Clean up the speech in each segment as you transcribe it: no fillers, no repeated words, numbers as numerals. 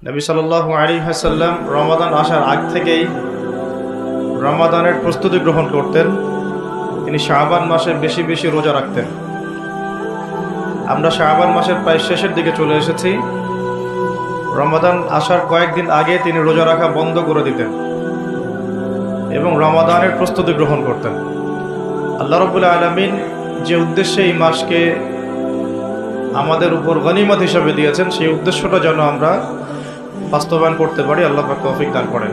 নবী সাল্লাল্লাহু আলাইহি ওয়াসাল্লাম রমাদান আসার আগ থেকেই রমাদানের প্রস্তুতি গ্রহণ করতেন। তিনি শাবান মাসে বেশি বেশি রোজা রাখতেন। আমরা শাবান মাসের প্রায় শেষের দিকে চলে এসেছি। রমাদান আসার কয়েকদিন আগে তিনি রোজা রাখা বন্ধ করে দিতেন এবং রমাদানের প্রস্তুতি গ্রহণ করতেন। আল্লাহ রাব্বুল আলামিন যে উদ্দেশ্যে এই মাসকে আমাদের উপর গনিমত হিসাবে দিয়েছেন, সেই উদ্দেশ্যটা যেন আমরা বাস্তবায়ন করতে পারি, আল্লাহ পাক তৌফিক দান করেন।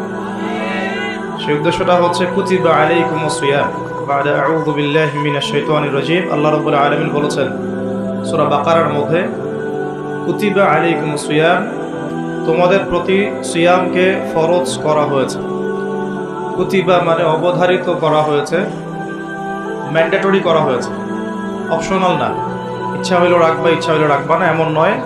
সেই উদ্দেশ্যটা হচ্ছে কুতিবা আলাইকুমুস সিয়াম বা'দা আউযু বিল্লাহি মিনাশ শাইতানির রাজীম। আল্লাহ রাব্বুল আলামিন বলেছেন সূরা বাকারার মধ্যে, কুতিবা আলাইকুমুস সিয়াম, তোমাদের প্রতি সিয়ামকে ফরজ করা হয়েছে। কুতিবা মানে অবধারিত করা হয়েছে, ম্যান্ডেটরি করা হয়েছে, অপশনাল না, ইচ্ছা হইলো রাখবা ইচ্ছা হইলো রাখবা না এমন নয়।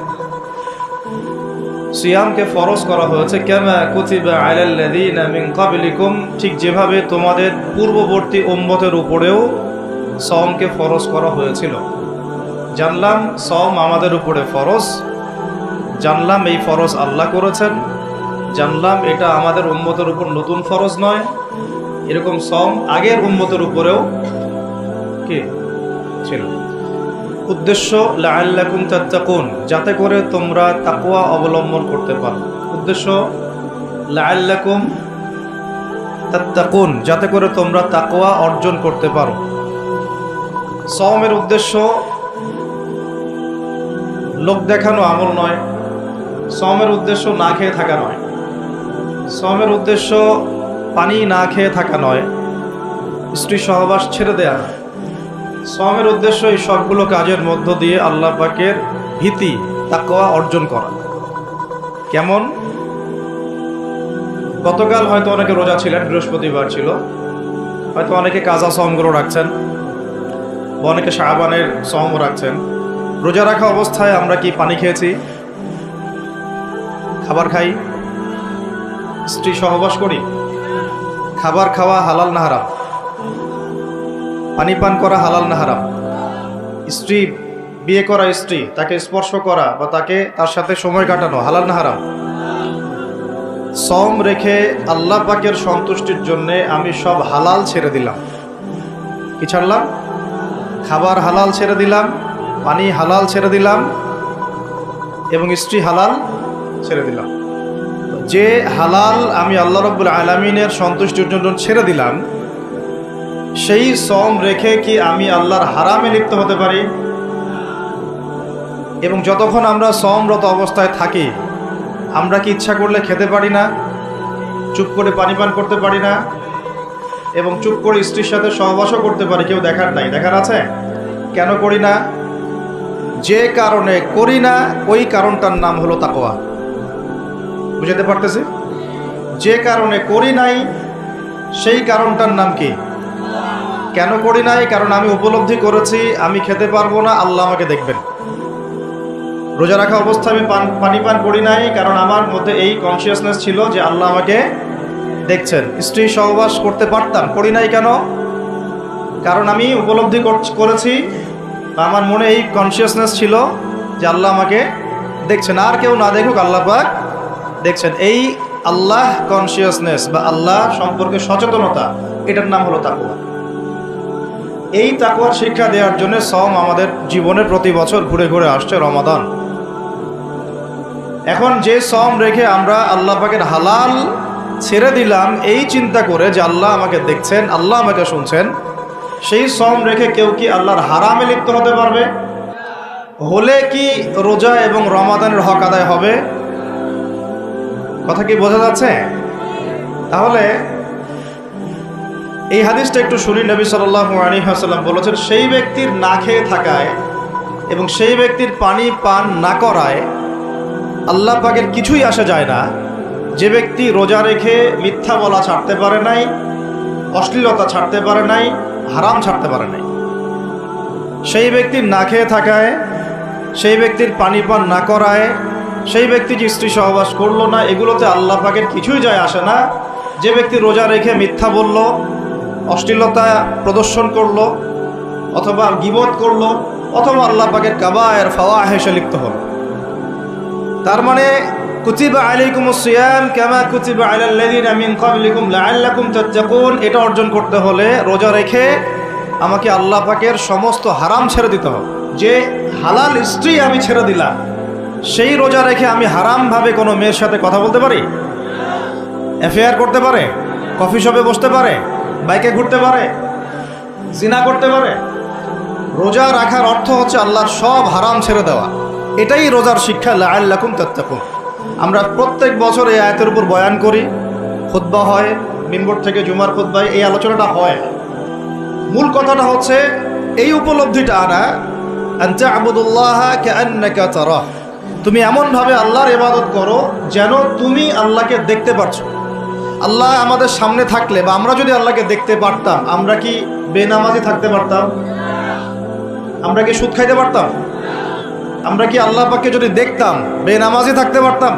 সিয়ামকে ফরজ করা হয়েছে কামা কুতিবা আলাল্লাযীনা মিন ক্বাবলিকুম, ঠিক যেভাবে তোমাদের পূর্ববর্তী উম্মতের উপরেও সওমকে ফরজ করা হয়েছিল। জানলাম সওম আমাদের উপরে ফরজ, জানলাম এই ফরজ আল্লাহ করেছেন, জানলাম এটা আমাদের উম্মতের উপর নতুন ফরজ নয়। এরকম সওম আগের উম্মতের উপরেও কি ছিল। উদ্দেশ্য লাআল্লাকুম তাত্তাকুন, যাতে করে তোমরা তাকওয়া অবলম্বন করতে পারো। উদ্দেশ্য লাআল্লাকুম তাত্তাকুন, যাতে করে তোমরা তাকওয়া অর্জন করতে পারো। সওমের উদ্দেশ্য লোক দেখানো আমল নয়, সওমের উদ্দেশ্য না খেয়ে থাকা নয়, সওমের উদ্দেশ্য পানি না খেয়ে থাকা নয়, স্ত্রী সহবাস ছেড়ে দেয়া নয়। সওমের উদ্দেশ্য এই সবগুলো কাজের মধ্য দিয়ে আল্লাহ পাকের ভীতি তাকওয়া অর্জন করা। কেমন? গতকাল হয়তো অনেকে রোজা ছিলেন, বৃহস্পতিবার ছিল, হয়তো অনেকে কাজা সওমগুলো রাখছেন বা অনেকে শাবানের সওম রাখছেন। রোজা রাখা অবস্থায় আমরা কি পানি খেয়েছি, খাবার খাই, স্ত্রী সহবাস করি? খাবার খাওয়া হালাল না হারাম? পানি পান করা হালাল না হারাম? স্ত্রী, বিয়ে করা স্ত্রী, তাকে স্পর্শ করা বা তার সাথে সময় কাটানো হালাল না হারাম? সওম রেখে আল্লাহ পাকের সন্তুষ্টির জন্য আমি সব হালাল ছেড়ে দিলাম। কি ছাড়লাম? খাবার হালাল ছেড়ে দিলাম, পানি হালাল ছেড়ে দিলাম এবং স্ত্রী হালাল ছেড়ে দিলাম। যে হালাল আমি আল্লাহ রাব্বুল আলামিনের সন্তুষ্টির জন্য ছেড়ে দিলাম, সেই সওম রেখে কি আমি আল্লাহর হারামে লিপ্ত হতে পারি? এবং যতক্ষণ আমরা সওমরত অবস্থায় থাকি, আমরা কি ইচ্ছা করলে খেতে পারি না, চুপ করে পানি পান করতে পারি না এবং চুপ করে স্ত্রীর সাথে সহবাসও করতে পারি? কেউ দেখার নাই? দেখার আছে? কেন করি না? যে কারণে করি না ওই কারণটার নাম হলো তাকওয়া। বুঝাতে পারতেছি? যে কারণে করি নাই সেই কারণটার নাম কি? কেন করি নাই? কারণ আমি উপলব্ধি করেছি আমি খেতে পারবো না, আল্লাহ আমাকে দেখবেন। রোজা রাখা অবস্থায় আমি পানি পান করি নাই কারণ আমার মধ্যে এই কনসিয়াসনেস ছিল যে আল্লাহ আমাকে দেখছেন। স্ত্রী সহবাস করতে পারতাম, করি নাই কেন? কারণ আমি উপলব্ধি করেছি, আমার মনে এই কনসিয়াসনেস ছিল যে আল্লাহ আমাকে দেখছেন, আর কেউ না দেখুক আল্লাহ পাক দেখছেন। এই আল্লাহ কনসিয়াসনেস বা আল্লাহ সম্পর্কে সচেতনতা, এটার নাম হলো তাকওয়া। এই তাকওয়ার শিক্ষা দেওয়ার জন্য সওম আমাদের জীবনে প্রতি বছর ঘুরে ঘুরে আসছে রমাদান। এখন যে সওম রেখে আমরা আল্লাহ পাকের হালাল ছেড়ে দিলাম এই চিন্তা করে যে আল্লাহ আমাকে দেখছেন, আল্লাহ আমাকে শুনছেন, সেই সওম রেখে কেউ কি আল্লাহর হারামে লিপ্ত হতে পারবে? হলে কি রোজা এবং রমাদানের হক আদায় হবে? কথা কি বোঝা যাচ্ছে? তাহলে এই হাদিসটা একটু শুনি। নবী সাল্লাল্লাহু আলাইহি ওয়াসাল্লাম বলেছেন, সেই ব্যক্তির না খেয়ে থাকায় এবং সেই ব্যক্তির পানি পান না করায় আল্লাহ পাকের কিছুই আসা যায় না। যে ব্যক্তি রোজা রেখে মিথ্যা বলা ছাড়তে পারে নাই, অশ্লীলতা ছাড়তে পারে নাই, হারাম ছাড়তে পারে নাই, সেই ব্যক্তির না খেয়ে থাকায়, সেই ব্যক্তির পানি পান না করায়, সেই ব্যক্তি যে স্ত্রী সহবাস করলো না, এগুলোতে আল্লাহ পাকের কিছুই যায় আসে না। যে ব্যক্তি রোজা রেখে মিথ্যা বলল, অশ্লীলতা প্রদর্শন করলো, অথবা গীবত করলো, অথবা আল্লাহ পাকের কাবায়ের ফাওয়াহিশে লিপ্ত হলো, তার মানে কুতিবা আলাইকুমুস সিয়াম কামা কুতিবা আলাল লাযিনা মিন ক্বাবলিকুম লাআল্লাকুম তাত্তাকুন, এটা অর্জন করতে হলে রোজা রেখে আমাকে আল্লাহ পাকের সমস্ত হারাম ছেড়ে দিতে হবে। যে হালাল স্ত্রী আমি ছেড়ে দিলাম, সেই রোজা রেখে আমি হারামভাবে কোনো মেয়ের সাথে কথা বলতে পারি, অ্যাফেয়ার করতে পারে, কফি শপে বসতে পারে, বাইকে ঘুরতে পারে, জিনা করতে পারে? রোজা রাখার অর্থ হচ্ছে আল্লাহর সব হারাম ছেড়ে দেওয়া। এটাই রোজার শিক্ষা, লাআল্লাকুম তাত্তাকুন। আমরা প্রত্যেক বছর এই আয়াতের উপর বয়ান করি, খুতবা হয়, মিম্বর থেকে জুমার খুতবায় এই আলোচনাটা হয়। মূল কথাটা হচ্ছে এই উপলব্ধিটা আনা, আনতা আবুদুল্লাহা কাআন্নাকা তারাহ, তুমি এমনভাবে আল্লাহর ইবাদত করো যেন তুমি আল্লাহকে দেখতে পারছো। আল্লাহ আমাদের সামনে থাকলে বা আমরা যদি আল্লাহকে দেখতে পারতাম, আমরা কি বেনামাজি থাকতে পারতাম? আমরা কি সুদ খাইতে পারতাম? আমরা কি আল্লাহ পাককে যদি দেখতাম বেনামাজি থাকতে পারতাম?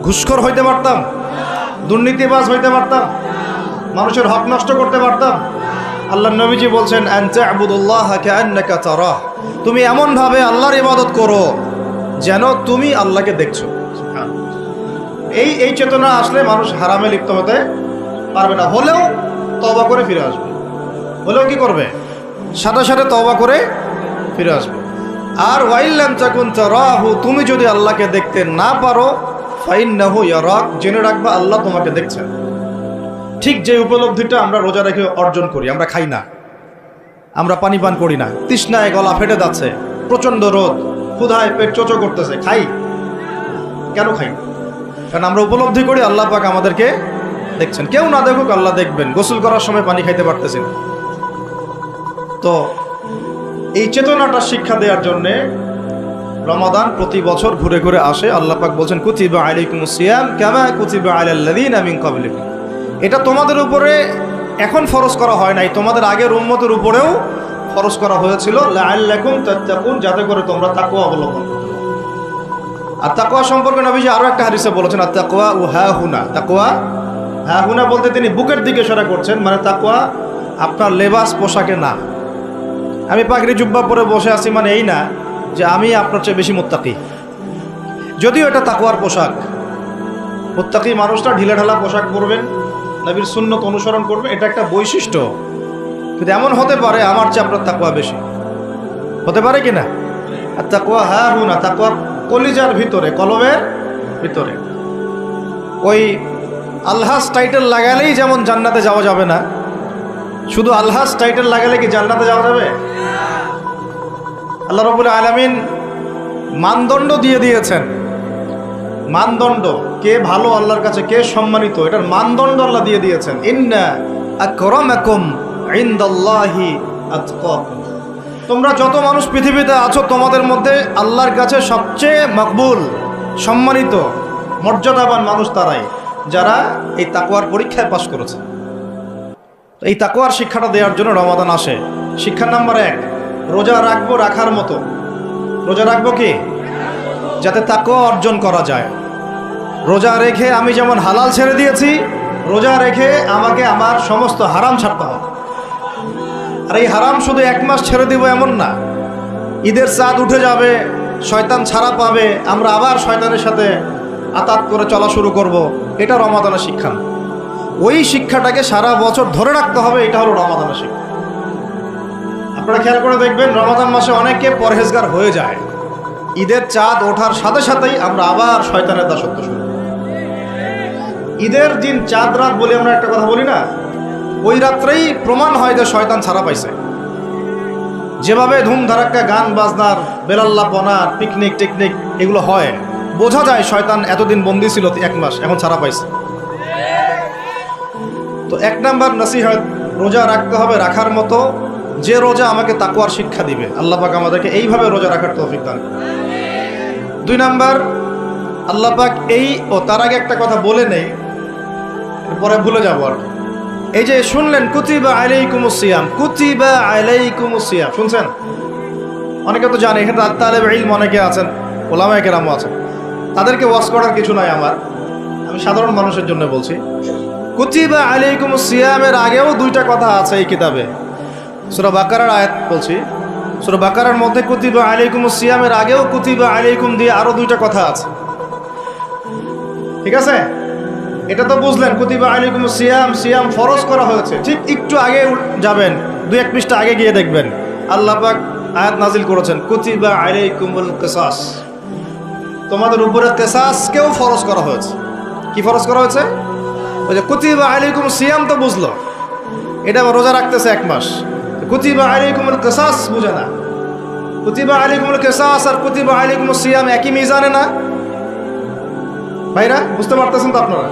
ঘুষখোর হইতে পারতাম? দুর্নীতিবাজ হইতে পারতাম? মানুষের হক নষ্ট করতে পারতাম? আল্লাহর নবীজি বলছেন, আনতা আবুদুল্লাহা কাআন্নাকা তারাহ, তুমি এমনভাবে আল্লাহর ইবাদত করো যেন তুমি আল্লাহকে দেখছো। এই চেতনা আসলে মানুষ হারামে লিপ্ত হতে পারবে না। হলেও তওবা করে ফিরে আসবে। হলেও কি করবে? সাথে সাথে তওবা করে ফিরে আসবে। আর ওয়াইল্লাম তাকুন তারাহু, তুমি যদি আল্লাহকে দেখতে না পারো, ফাইন্নাহু ইয়ারাক, জেনে রাখবা আল্লাহ তোমাকে দেখছেন। ঠিক যে উপলব্ধিটা আমরা রোজা রেখে অর্জন করি। আমরা খাই না, আমরা পানি পান করি না, তৃষ্ণায় গলা ফেটে যাচ্ছে, প্রচণ্ড রোদ, ক্ষুধায় পেট চোচো করতেছে, খাই কেন? খাই কারণ আমরা উপলব্ধি করি আল্লাহ পাক আমাদেরকে দেখছেন। কেউ না দেখুক আল্লাহ দেখবেন। গোসল করার সময় পানি খাইতে পারতেছেন। তো এই চেতনাটা শিক্ষা দেওয়ার জন্যে রমাদান প্রতি বছর ঘুরে ঘুরে আসে। আল্লাহ পাক বলছেন, কুতিবা আলাইকুমুস সিয়াম কামা কুতিবা আলাল লাযিনা মিন ক্বাবলিকুম, এটা তোমাদের উপরে এখন ফরজ করা হয় নাই, তোমাদের আগের উম্মতের উপরেও ফরজ করা হয়েছিল, লাআল্লাকুম তাত্তাকুন, যাতে করে তোমরা তাকওয়া অবলম্বন করো। আর তাকওয়া সম্পর্কে নবীজি আরো একটা হাদিসে বলেছেন, আত-তাকওয়া হাহুনা, তাকওয়া হাহুনা বলতে তিনি বুকের দিকে ইশারা করছেন, মানে তাকওয়া আপনার লেবাস পোশাকে না। আমি পাগড়ি জুব্বা পরে বসে আছি মানে এই না যে আমি আপনার চেয়ে বেশি মুত্তাকি, যদিও এটা তাকওয়ার পোশাক। মুত্তাকি মানুষটা ঢিলেঢালা পোশাক পরবেন, নবীর সুন্নত অনুসরণ করবেন, এটা একটা বৈশিষ্ট্য। কিন্তু এমন হতে পারে আমার চেয়ে আপনার তাকওয়া বেশি, হতে পারে কিনা? আর তাকওয়া হাহুনা, তাকওয়া কলিজার ভিতরে, কলবের ভিতরে। ওই আলহাজ টাইটেল লাগালেই যেমন জান্নাতে যাওয়া যাবে না, শুধু আলহাজ টাইটেল লাগালে কি জান্নাতে যাওয়া যাবে? আল্লাহ রাব্বুল আলামিন মানদণ্ড দিয়ে দিয়েছেন। মানদণ্ড, কে ভালো আল্লাহর কাছে, কে সম্মানিত, এটার মানদণ্ড আল্লাহ দিয়ে দিয়েছেন। ইন্না আকরামাকুম ইনদাল্লাহি আতকাকুম, তোমরা যত মানুষ পৃথিবীতে আছো তোমাদের মধ্যে আল্লাহর কাছে সবচেয়ে মকবুল, সম্মানিত, মর্যাদাবান মানুষ তারাই যারা এই তাকওয়ার পরীক্ষায় পাশ করেছে। এই তাকওয়ার শিক্ষাটা দেওয়ার জন্য রমাদান আসে। শিক্ষা নাম্বার 1, রোজা রাখবো রাখার মতো। রোজা রাখবো কি? যাতে তাকওয়া অর্জন করা যায়। রোজা রেখে আমি যেমন হালাল ছেড়ে দিয়েছি, রোজা রেখে আমাকে আমার সমস্ত হারাম ছাড়তে হবে। আর এই হারাম শুধু 1 মাস ছেড়ে দিব এমন না। ঈদের চাঁদ উঠে যাবে, শয়তান ছাড়া পাবে, আমরা আবার শয়তানের সাথে আতাত করে চলা শুরু করব, এটা রমাদানের শিক্ষা না। ওই শিক্ষাটাকে সারা বছর ধরে রাখতে হবে, এটা হলো রমাদানের শিক্ষা। আপনারা খেয়াল করে দেখবেন রমাদান মাসে অনেকে পরহেজগার হয়ে যায়, ঈদের চাঁদ ওঠার সাথে সাথেই আমরা আবার শয়তানের দাসত্ব শুরু করি। ঈদের দিন চাঁদ রাত বলে আমরা একটা কথা বলি না, ওই রাত্রেই প্রমাণ হয় যে শয়তান ছাড়া পাইছে। যেভাবে ধুমধারাক্কা গান বাজনার, বেলাল্লাপনার, পিকনিক টিকনিক এগুলো হয়, বোঝা যায় শয়তান এতদিন বন্দী ছিল 1 মাস, এখন ছাড়া পাইছে। তো 1 নাম্বার নসিহত, রোজা রাখতে হবে রাখার মতো, যে রোজা আমাকে তাকওয়ার শিক্ষা দিবে। আল্লাহ পাক আমাদেরকে এইভাবে রোজা রাখার তৌফিক দান। 2 নাম্বার, আল্লাহ পাক তার আগে একটা কথা বলে নেই, পরে ভুলে যাবো আর। এই যে শুনলেন কুতিবা আলাইকুমুস সিয়াম, কুতিবা আলাইকুমুস সিয়াম, শুনছেন? অনেকে তো জানে, এখানে তালেবে ইলম অনেকে আছেন, ওলামায়ে কেরামও আছেন, তাদেরকে ওয়াজ করার কিছু নাই আমার, আমি সাধারণ মানুষের জন্য বলছি। কুতিবা আলাইকুমুস সিয়ামের আগেও 2টা কথা আছে এই কিতাবে। সূরা বাকারার আয়াত বলছি, সূরা বাকারার মধ্যে কুতিবা আলাইকুমুস সিয়ামের আগেও কুতিবা আলাইকুম দিয়ে আরো 2টা কথা আছে। ঠিক আছে, এটা তো বুঝলেন। কুতিবা আলাইকুমুস সিয়াম, সিয়াম ফরজ করা হয়েছে। ঠিক একটু আগে যাবেন, 2-1 পৃষ্ঠা আগে গিয়ে দেখবেন আল্লাহ পাক আয়াত নাজিল করেছেন, কুতিবা আলাইকুমুল কিসাস, তোমাদের উপরে কিসাসকেও ফরজ করা হয়েছে। কি ফরজ করা হয়েছে? ওই যে কুতিবা আলাইকুমুস সিয়াম তো বুঝলো, এটা রোজা রাখতেছে 1 মাস, কুতিবা আলাইকুমুল কিসাস বুঝে না। কুতিবা আলাইকুমুল কিসাস আর কুতিবা আলাইকুমুস সিয়াম একই মিজানে না ভাইরা? বুঝতে পারতেছেন তো আপনারা?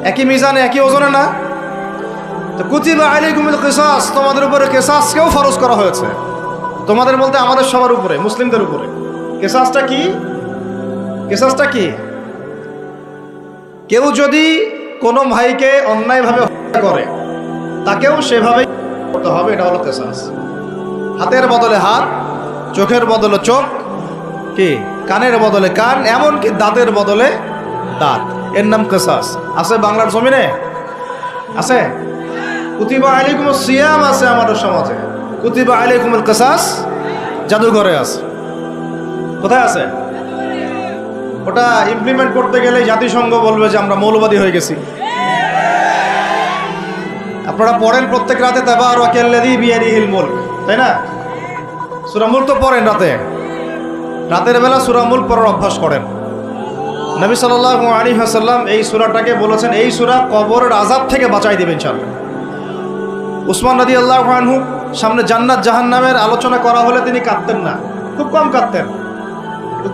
একই মিজানে, একই ওজনে না? তো কুতিবা আলাইকুমুল কিসাস, তোমাদের উপরে কিসাসকেও ফরজ করা হয়েছে। তোমাদের বলতে আমাদের সবার উপরে, মুসলিমদের উপরে। কিসাসটা কি? কিসাসটা কি? কেউ যদি কোনো ভাইকে অন্যায়ভাবে হত্যা করে, তাকেও সেভাবেই করতে হবে, এটা হলো কিসাস। হাতের বদলে হাত, চোখের বদলে চোখ, কি কানের বদলে কান, এমনকি দাঁতের বদলে দাঁত, এর নাম কিসাস। আছে বাংলার জমিনে? আছে? কুতিবা আলাইকুমুস সিয়াম আছে আমাদের সমাজে, কুতিবা আলাইকুমুল কিসাস জাদুঘরে আছে। কোথায় আছে? ওটা ইমপ্লিমেন্ট করতে গেলে জাতিসংঘ বলবে যে আমরা মৌলবাদী হয়ে গেছি। আপনারা পড়েন প্রত্যেক রাতে তাবারাকাল্লাযী বিয়াদিহিল মুলক, তাই না? সূরা মুলক তো পড়েন রাতে, রাতের বেলা সূরা মুলক পড়ার অভ্যাস করেন। নবী সাল্লাল্লাহু আলাইহি ওয়াসাল্লাম এই সূরাটাকে বলেছেন এই সূরা কবরের আযাব থেকে বাঁচাই দিবে ইনশাআল্লাহ। উসমান রাদিয়াল্লাহু আনহু সামনে জান্নাত জাহান্নামের আলোচনা করা হলে তিনি কাঁদতেন না, খুব কম কাঁদতেন।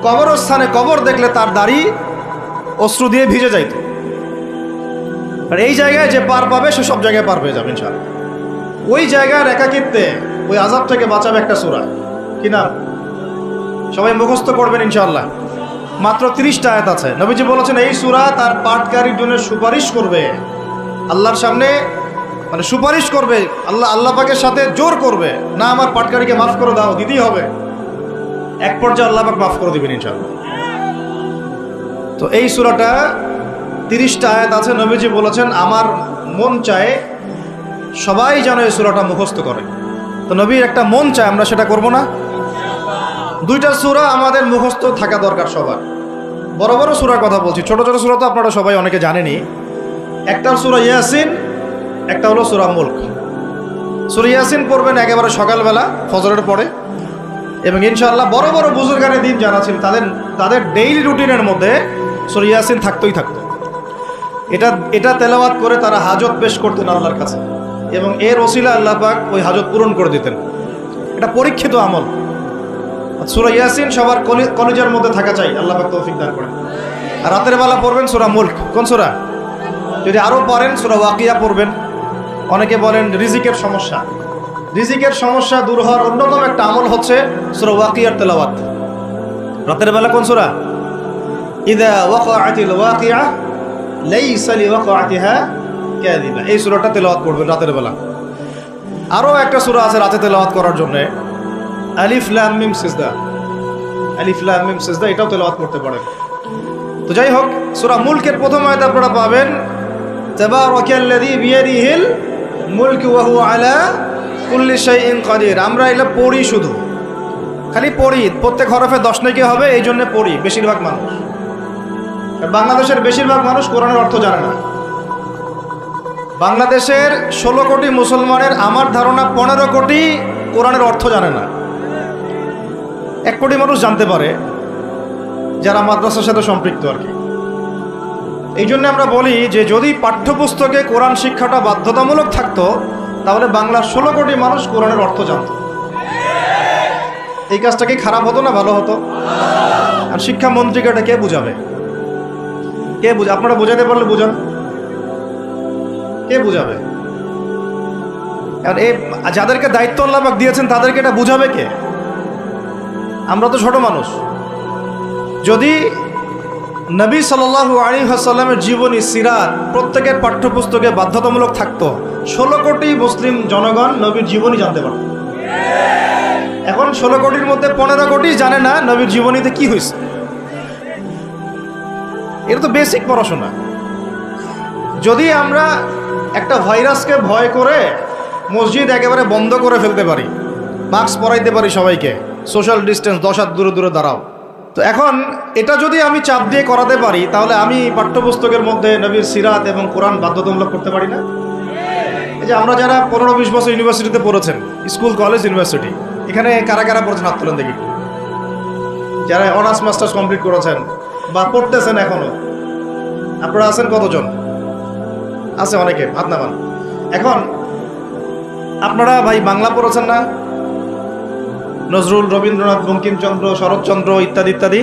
কবরস্থানে কবর দেখলে তার দাড়ি অশ্রু দিয়ে ভিজে যাইত। আর এই জায়গায় যে পার পাবে সে সব জায়গায় পার পেয়ে যাবে ইনশাআল্লাহ। ওই জায়গার একাকিত্বে ওই আযাব থেকে বাঁচাবে একটা সূরা, কি নাম? সবাই মুখস্থ করবেন ইনশাআল্লাহ। মাত্র 30টা আয়াত আছে। নবীজি বলেছেন এই সূরা তার পাঠকারীর জন্য সুপারিশ করবে আল্লাহর সামনে, মানে সুপারিশ করবে আল্লাহ পাকের সাথে জোর করবে, না আমার পাঠকারীকে মাফ করে দাও, দিতেই হবে। এক পর্যায়ে আল্লাহ পাক মাফ করে দিবেন ইনশাআল্লাহ। তো এই সূরাটা 30টা আয়াত আছে। নবীজি বলেছেন আমার মন চায় সবাই যেন এই সূরাটা মুখস্থ করে। তো নবীর একটা মন চায়, আমরা সেটা করব না? 2টা সূরা আমাদের মুখস্থ থাকা দরকার সবার। বড় বড় সূরার কথা বলছি, ছোট ছোট সূরা তো আপনারা সবাই অনেকে জানেনই। একটা সূরা ইয়াসিন, একটা হলো সূরা মুলক। সূরা ইয়াসিন পড়বেন একেবারে সকালবেলা ফজরের পরে, এবং ইনশাআল্লাহ বড় বড় বুজুর্গানের দিন যারা ছিল তাদের ডেইলি রুটিনের মধ্যে সূরা ইয়াসিন থাকতোই থাকতো। এটা তেলাওয়াত করে তারা হাজত পেশ করতেন আল্লাহর কাছে, এবং এর ওসিলা আল্লাহ পাক ওই হাজত পূরণ করে দিতেন। এটা পরীক্ষিত আমল। সূরা ইয়াসিন সবার কলিজার মধ্যে থাকা চাই, আল্লাহ পাক তৌফিক দান করেন। আর রাতের বেলা পড়বেন সূরা মুলক। কোন সূরা? যদি আরও পারেন সূরা ওয়াকিয়া পড়বেন। অনেকে বলেন রিজিকের সমস্যা, রিজিকের সমস্যা দূর হওয়ার অন্যতম একটা আমল হচ্ছে সূরা ওয়াকিয়ার তেলাওয়াত। রাতের বেলা কোন সূরা? ইযা ওয়াকাআতিল ওয়াকিআ লাইসা লিওয়াকাআতিহা কাযিবা, এই সূরাটা তেলাওয়াত করবেন রাতের বেলা। আরও একটা সূরা আছে রাতে তেলাওয়াত করার জন্য, আলিফ লাম মিম সিজদা, আলিফ লাম মিম সিজদা, এটাও তেলাওয়াত করতে পারেন। তো যাই হোক, সূরা মুলকের প্রথম আয়াত আপনারা পাবেন তাবারাকাল্লাযী বিয়াদিহিল মুলকু ওয়া হুয়া আলা কুল্লি শাইইন কাদির। আমরা এটা পড়ি, শুধু খালি পড়ি, প্রত্যেক হরফে 10 নেকি হবে, এই জন্য পড়ি বেশিরভাগ মানুষ। বাংলাদেশের বেশিরভাগ মানুষ কোরআনের অর্থ জানে না। বাংলাদেশের 16 কোটি মুসলমানের আমার ধারণা 15 কোটি কোরআনের অর্থ জানে না। 1 কোটি মানুষ জানতে পারে যারা মাদ্রাসার সাথে সম্পৃক্ত আর কি। এই জন্য আমরা বলি যে যদি পাঠ্যপুস্তকে কোরআন শিক্ষাটা বাধ্যতামূলক থাকতো তাহলে বাংলার 16 কোটি মানুষ কোরআনের অর্থ জানত। এই কাজটা কি খারাপ হতো না ভালো হতো? আর শিক্ষামন্ত্রীকে এটা কে বুঝাবে? কে বুঝাবে? আপনারা বোঝাতে পারলে বুঝান, কে বুঝাবে? কারণ এই যাদেরকে দায়িত্ব আল্লাহ পাক দিয়েছেন তাদেরকে এটা বুঝাবে কে? আমরা তো ছোট মানুষ। যদি নবী সাল্লাল্লাহু আলাইহি ওয়াসাল্লামের জীবনী সিরাত প্রত্যেকের পাঠ্যপুস্তকে বাধ্যতামূলক থাকতো, 16 কোটি মুসলিম জনগণ নবীর জীবনী জানতে পারত। এখন 16 কোটির মধ্যে 15 কোটি জানে না নবীর জীবনীতে কি হয়েছে। এটা তো বেসিক পড়াশোনা। যদি আমরা একটা ভাইরাসকে ভয় করে মসজিদ একেবারে বন্ধ করে ফেলতে পারি, মাস্ক পরাইতে পারি সবাইকে, সোশ্যাল ডিস্টেন্স 10 হাত দূরে দূরে দাঁড়াও, তো তো এখন এটা যদি আমি চাপ দিয়ে করাতে পারি, তাহলে আমি পাঠ্যপুস্তকের মধ্যে নবীর সিরাত এবং কোরআন বাধ্যতামূলক করতে পারি না? এই যে আমরা যারা 15-20 বছর ইউনিভার্সিটিতে পড়েছেন, স্কুল কলেজ ইউনিভার্সিটি, এখানে কারা কারা পড়েছেন হাত তুলেন দেখি। যারা অনার্স মাস্টার্স কমপ্লিট করেছেন বা পড়তেছেন এখনো, আপনারা আছেন কতজন? আছে অনেকে, হাত নামান। এখন আপনারা ভাই বাংলা পড়েছেন না? নজরুল, রবীন্দ্রনাথ, বঙ্কিমচন্দ্র, শরৎচন্দ্র ইত্যাদি ইত্যাদি।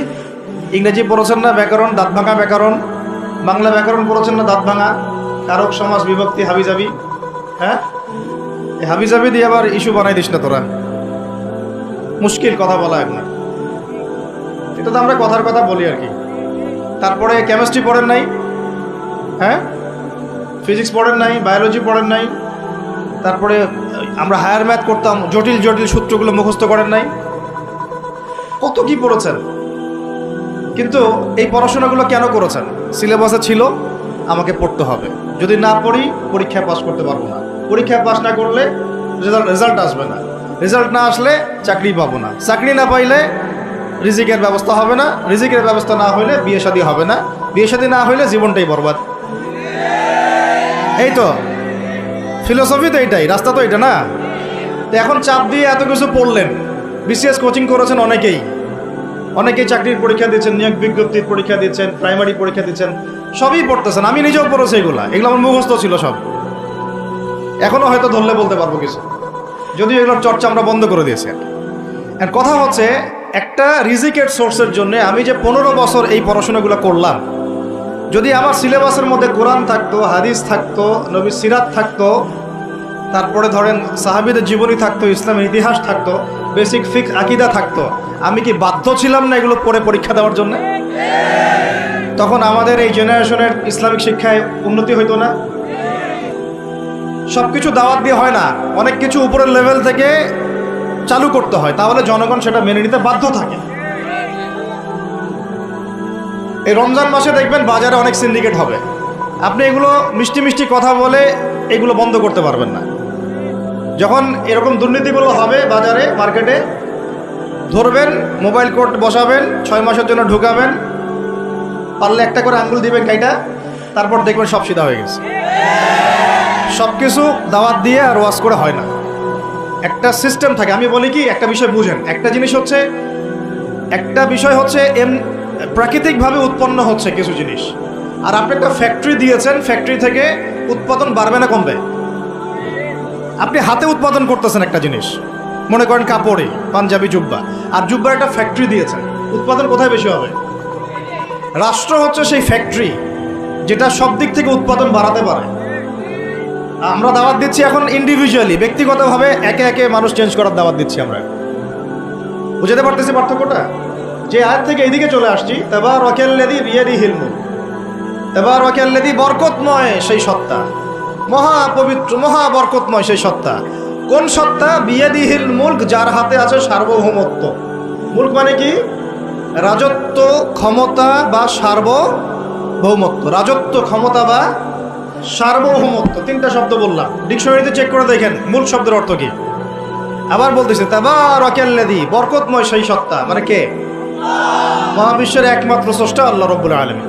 ইংরেজি পড়েছেন না? ব্যাকরণ, দাঁত ভাঙা ব্যাকরণ। বাংলা ব্যাকরণ পড়েছেন না? দাঁত ভাঙা, কারক, সমাস, বিভক্তি, হাবিজাবি। হ্যাঁ, এই হাবিজাবি দিয়ে আবার ইস্যু বানাই দিস না তোরা, মুশকিল কথা বলা এখন। এটা তো আমরা কথার কথা বলি আর কি। তারপরে কেমিস্ট্রি পড়েন নাই? হ্যাঁ, ফিজিক্স পড়েন নাই? বায়োলজি পড়েন নাই? তারপরে আমরা হায়ার ম্যাথ করতাম, জটিল জটিল সূত্রগুলো মুখস্থ করেন নাই? কত কি পড়েছেন। কিন্তু এই পড়াশোনাগুলো কেন করেছেন? সিলেবাসে ছিল আমাকে পড়তে হবে, যদি না পড়ি পরীক্ষায় পাস করতে পারবো না, পরীক্ষায় পাস না করলে রেজাল্ট আসবে না, রেজাল্ট না আসলে চাকরি পাবো না, চাকরি না পাইলে রিজিকের ব্যবস্থা হবে না, রিজিকের ব্যবস্থা না হইলে বিয়ে শাদী হবে না, বিয়ে শাদী না হইলে জীবনটাই বরবাদ। এই তো ফিলোসফি, তো এইটাই, রাস্তা তো এটা না। তো এখন চাপ দিয়ে এত কিছু পড়লেন, বিসিএস কোচিং করেছেন অনেকেই চাকরির পরীক্ষা দিচ্ছেন, নিয়োগ বিজ্ঞপ্তির পরীক্ষা দিচ্ছেন, প্রাইমারি পরীক্ষা দিচ্ছেন, সবই পড়তেছেন। আমি নিজেও পড়েছি এগুলো আমার মুখস্থ ছিল সব, এখনও হয়তো ধরলে বলতে পারবো কিছু, যদিও এগুলোর চর্চা আমরা বন্ধ করে দিয়েছি। আর কথা হচ্ছে, একটা রিজিকের সোর্সের জন্য আমি যে 15 বছর এই পড়াশোনাগুলো করলাম, যদি আমার সিলেবাসের মধ্যে কোরআন থাকতো, হাদিস থাকতো, নবী সিরাত থাকতো, তারপরে ধরেন সাহাবীদের জীবনী থাকতো, ইসলামের ইতিহাস থাকতো, বেসিক ফিকহ আকীদা থাকতো, আমি কি বাধ্য ছিলাম না এগুলো পড়ে পরীক্ষা দেওয়ার জন্য? তখন আমাদের এই জেনারেশনের ইসলামিক শিক্ষায় উন্নতি হইতো না? সব কিছু দাওয়াত দিয়ে হয় না, অনেক কিছু উপরের লেভেল থেকে চালু করতে হয়, তাহলে জনগণ সেটা মেনে নিতে বাধ্য থাকে। এই রমজান মাসে দেখবেন বাজারে অনেক সিন্ডিকেট হবে, আপনি এগুলো মিষ্টি মিষ্টি কথা বলে এগুলো বন্ধ করতে পারবেন না। যখন এরকম দুর্নীতিগুলো হবে বাজারে, মার্কেটে, ধরবেন, মোবাইল কোর্ট বসাবেন, 6 মাসের জন্য ঢুকাবেন, পারলে একটা করে আঙ্গুল দিবেন কাইটা, তারপর দেখবেন সব সিধা হয়ে গেছে। সব কিছু দাওয়াত দিয়ে আর ওয়াজ করে হয় না, একটা সিস্টেম থাকে। আমি বলি কি, একটা বিষয় বুঝেন, একটা জিনিস হচ্ছে, একটা বিষয় হচ্ছে প্রাকৃতিকভাবে উৎপন্ন হচ্ছে কিছু জিনিস, আর আপনি একটা ফ্যাক্টরি দিয়েছেন, ফ্যাক্টরি থেকে উৎপাদন বাড়বে না কমবে? আপনি হাতে উৎপাদন করতেছেন একটা জিনিস, মনে করেন কাপড়ে পাঞ্জাবি জুব্বা, আর জুব্বার একটা ফ্যাক্টরি দিয়েছেন, উৎপাদন কোথায় বেশি হবে? রাষ্ট্র হচ্ছে সেই ফ্যাক্টরি যেটা সব দিক থেকে উৎপাদন বাড়াতে পারে। আমরা দাওয়াত দিচ্ছি এখন ইন্ডিভিজুয়ালি, ব্যক্তিগতভাবে একে একে মানুষ চেঞ্জ করার দাওয়াত দিচ্ছি আমরা। বুঝতে পারতেছি পার্থক্যটা? যে আয়াত থেকে এইদিকে চলে আসছি, তাবারাকাল্লাযী বিয়াদিহিল মুলক, তাবারাকাল্লাযী বরকতময় সেই সত্তা, মহা পবিত্র মহা বরকতময় সেই সত্তা। কোন সত্তা? বিয়াদিহিল মুলক, যার হাতে আছে সার্বভৌমত্ব। মুলক মানে কি? রাজত্ব, ক্ষমতা বা সার্বভৌমত্ব। রাজত্ব, ক্ষমতা বা সার্বভৌমত্ব, তিনটা শব্দ বললাম, ডিকশনারিতে চেক করে দেখেন মুলক শব্দের অর্থ কি। আবার বলতেছে তাবারাকাল্লাযী, বরকতময় সেই সত্তা, মানে কে? মহাবিশ্বের একমাত্র স্রষ্টা আল্লাহ রাব্বুল আলামিন,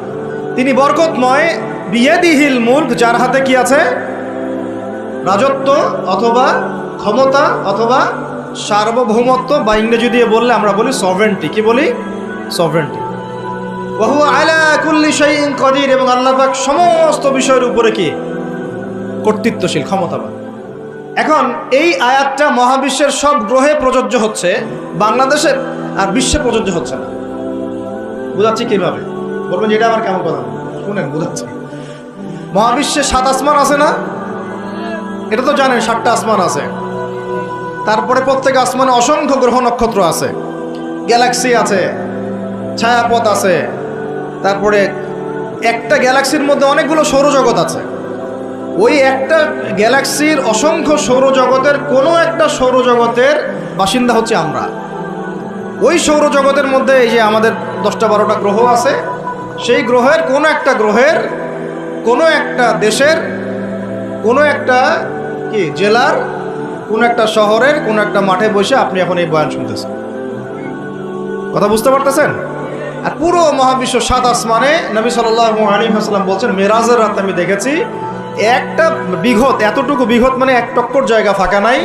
তিনি বরকতময়। বিয়াদিহিল মুলক, যার হাতে কি আছে? রাজত্ব অথবা ক্ষমতা অথবা সার্বভৌমত্ব, বা ইংরেজি দিয়ে বললে আমরা বলি সভরেন্টি। কি বলি? সভরেন্টি। ওয়া হুয়া আলা কুল্লি শাইইন কাদির, এবং আল্লাহ পাক সমস্ত বিষয়ের উপরে কি? কর্তৃত্বশীল, ক্ষমতাবান। এখন এই আয়াতটা মহাবিশ্বের সব গ্রহে প্রযোজ্য হচ্ছে, বাংলাদেশে আর বিশ্বে প্রযোজ্য হচ্ছে না। বুঝাচ্ছি কিভাবে? বলবেন যেটা আমার কেমন কথা, শুনেন বুঝাচ্ছি। মহাবিশ্বে 7 আসমান আছে না? এটা তো জানেন, 7টা আসমান আছে। তারপরে প্রত্যেক আসমানে অসংখ্য গ্রহ নক্ষত্র আছে, গ্যালাক্সি আছে, ছায়াপথ আছে। তারপরে একটা গ্যালাক্সির মধ্যে অনেকগুলো সৌরজগৎ আছে। ওই একটা গ্যালাক্সির অসংখ্য সৌরজগতের কোনো একটা সৌরজগতের বাসিন্দা হচ্ছে আমরা। ওই সৌরজগতের মধ্যে এই যে আমাদের 10টা-12টা গ্রহ আছে, সেই গ্রহের কোনো একটা গ্রহের, কোনো একটা দেশের, কোনো একটা কি জেলার, কোনো একটা শহরের, কোনো একটা মাঠে বসে আপনি এখন এই বয়ান শুনতেছেন। কথা বুঝতে পারতেছেন? আর পুরো মহাবিশ্ব 7 আসমানে নবী সাল্লাল্লাহু আলাইহি ওয়াসাল্লাম বলছেন মেরাজের রাতে আমি দেখেছি একটা বিঘত, এতটুকু বিঘত মানে 1 টক্কর জায়গা ফাঁকা নাই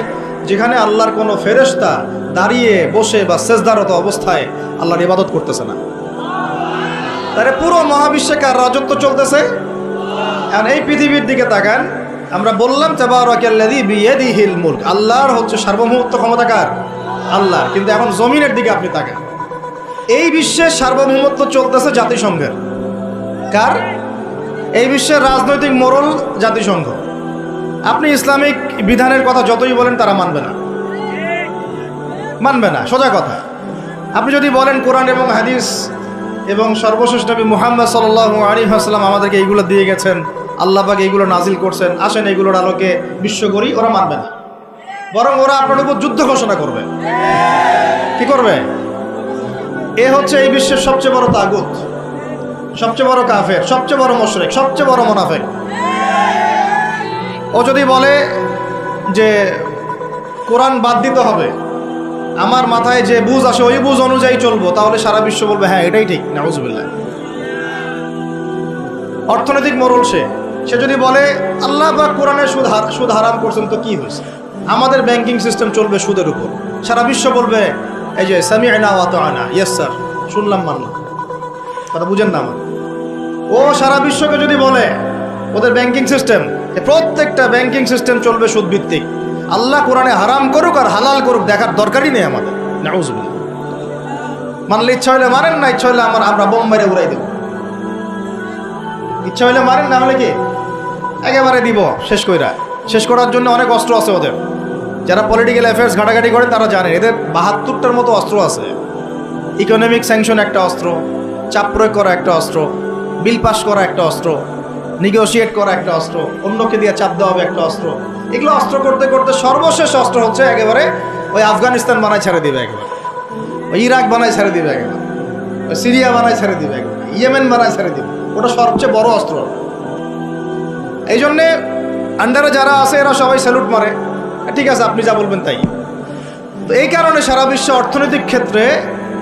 যেখানে আল্লাহর কোনো ফেরেশতা দাঁড়িয়ে বসে বা সেজদারত অবস্থায় আল্লাহর ইবাদত করতেছে না। তাহলে পুরো মহাবিশ্বে কার রাজত্ব চলতেছে? এখন এই পৃথিবীর দিকে তাকান, আমরা বললাম তাবারাকাল্লাযী বিয়াদিহিল মুলক, আল্লাহর হচ্ছে সার্বভৌমত্ব ক্ষমতা কার? আল্লাহর। কিন্তু এখন জমিনের দিকে আপনি তাকান, এই বিশ্বের সার্বভৌমত্ব চলতেছে জাতিসংঘের। কার? এই বিশ্বের রাজনৈতিক মোড়ল জাতিসংঘ। আপনি ইসলামিক বিধানের কথা যতই বলেন তারা মানবে না, সোজা কথা। আপনি যদি বলেন কোরআন এবং হাদিস এবং সর্বশেষ নবী মুহাম্মদ সাল্লাল্লাহু আলাইহি ওয়াসাল্লাম আমাদেরকে এইগুলো দিয়ে গেছেন, আল্লাহ পাক এইগুলো নাজিল করছেন, আসেন এগুলোর আলোকে বিশ্ব করি, ওরা মানবে না। বরং ওরা আপনার উপর যুদ্ধ ঘোষণা করবে। কি করবে? এ হচ্ছে এই বিশ্বের সবচেয়ে বড় তাগুত, সবচেয়ে বড় কাফের, সবচেয়ে বড় মুশরিক, সবচেয়ে বড় মুনাফিক। ও যদি বলে যে কোরআন বাদ দিতে হবে, আমার মাথায় যে বুঝ আসে ওই বুঝ অনুযায়ী চলবো, তাহলে সারা বিশ্ব বলবে হ্যাঁ এটাই ঠিক। নাউজুবিল্লাহ। অর্থনৈতিক মোড়ল সে যদি বলে আল্লাহ বা কোরআনের সুদ হারাম করছেন, তো কি হয়েছে? আমাদের ব্যাংকিং সিস্টেম চলবে সুদের উপর, সারা বিশ্ব বলবে এই যে সামি'না ওয়া আতা'না, ইয়েস স্যার, শুনলাম মানলাম। কথা বুঝেন না আমার? ও সারা বিশ্বকে যদি বলে ওদের ব্যাংকিং সিস্টেম, প্রত্যেকটা ব্যাংকিং সিস্টেম চলবে সুদ ভিত্তিক, আল্লাহ কোরআনে হারাম করুক আর হালাল করুক দেখার দরকারই নেই আমাদের। নাউজুবিল্লাহ। মানলে ইচ্ছা হইলে মারেন, না ইচ্ছা হইলে আমরা বোম মেরে উড়াই দেব। ইচ্ছা হইলে মারেন, না হলে কি একেবারে দিব শেষ করার জন্য অনেক অস্ত্র আছে ওদের। যারা পলিটিক্যাল অ্যাফেয়ার্স ঘাটাঘাটি করে তারা জানে এদের 72টার মতো অস্ত্র আছে। ইকোনমিক স্যাংশন একটা অস্ত্র, চাপ প্রয়োগ করা একটা অস্ত্র, বিল পাস করা একটা অস্ত্র, নেগোশিয়েট করা একটা অস্ত্র, অন্যকে দিয়ে চাপ দেওয়া হবে একটা অস্ত্র। এগুলো অস্ত্র করতে করতে সর্বশেষ অস্ত্র হচ্ছে একেবারে ওই আফগানিস্তান বানায় ছেড়ে দিবে, একেবারে ওই ইরাক বানায় ছেড়ে দিবে, একেবারে ওই সিরিয়া বানায় ছেড়ে দিবে, একেবারে ইয়েমেন বানায় ছেড়ে দিবে। ওটা সবচেয়ে বড় অস্ত্র। এই জন্যে আন্ডারে যারা আছে এরা সবাই স্যালুট মারে, ঠিক আছে আপনি যা বলবেন তাই। তো এই কারণে সারা বিশ্বে অর্থনৈতিক ক্ষেত্রে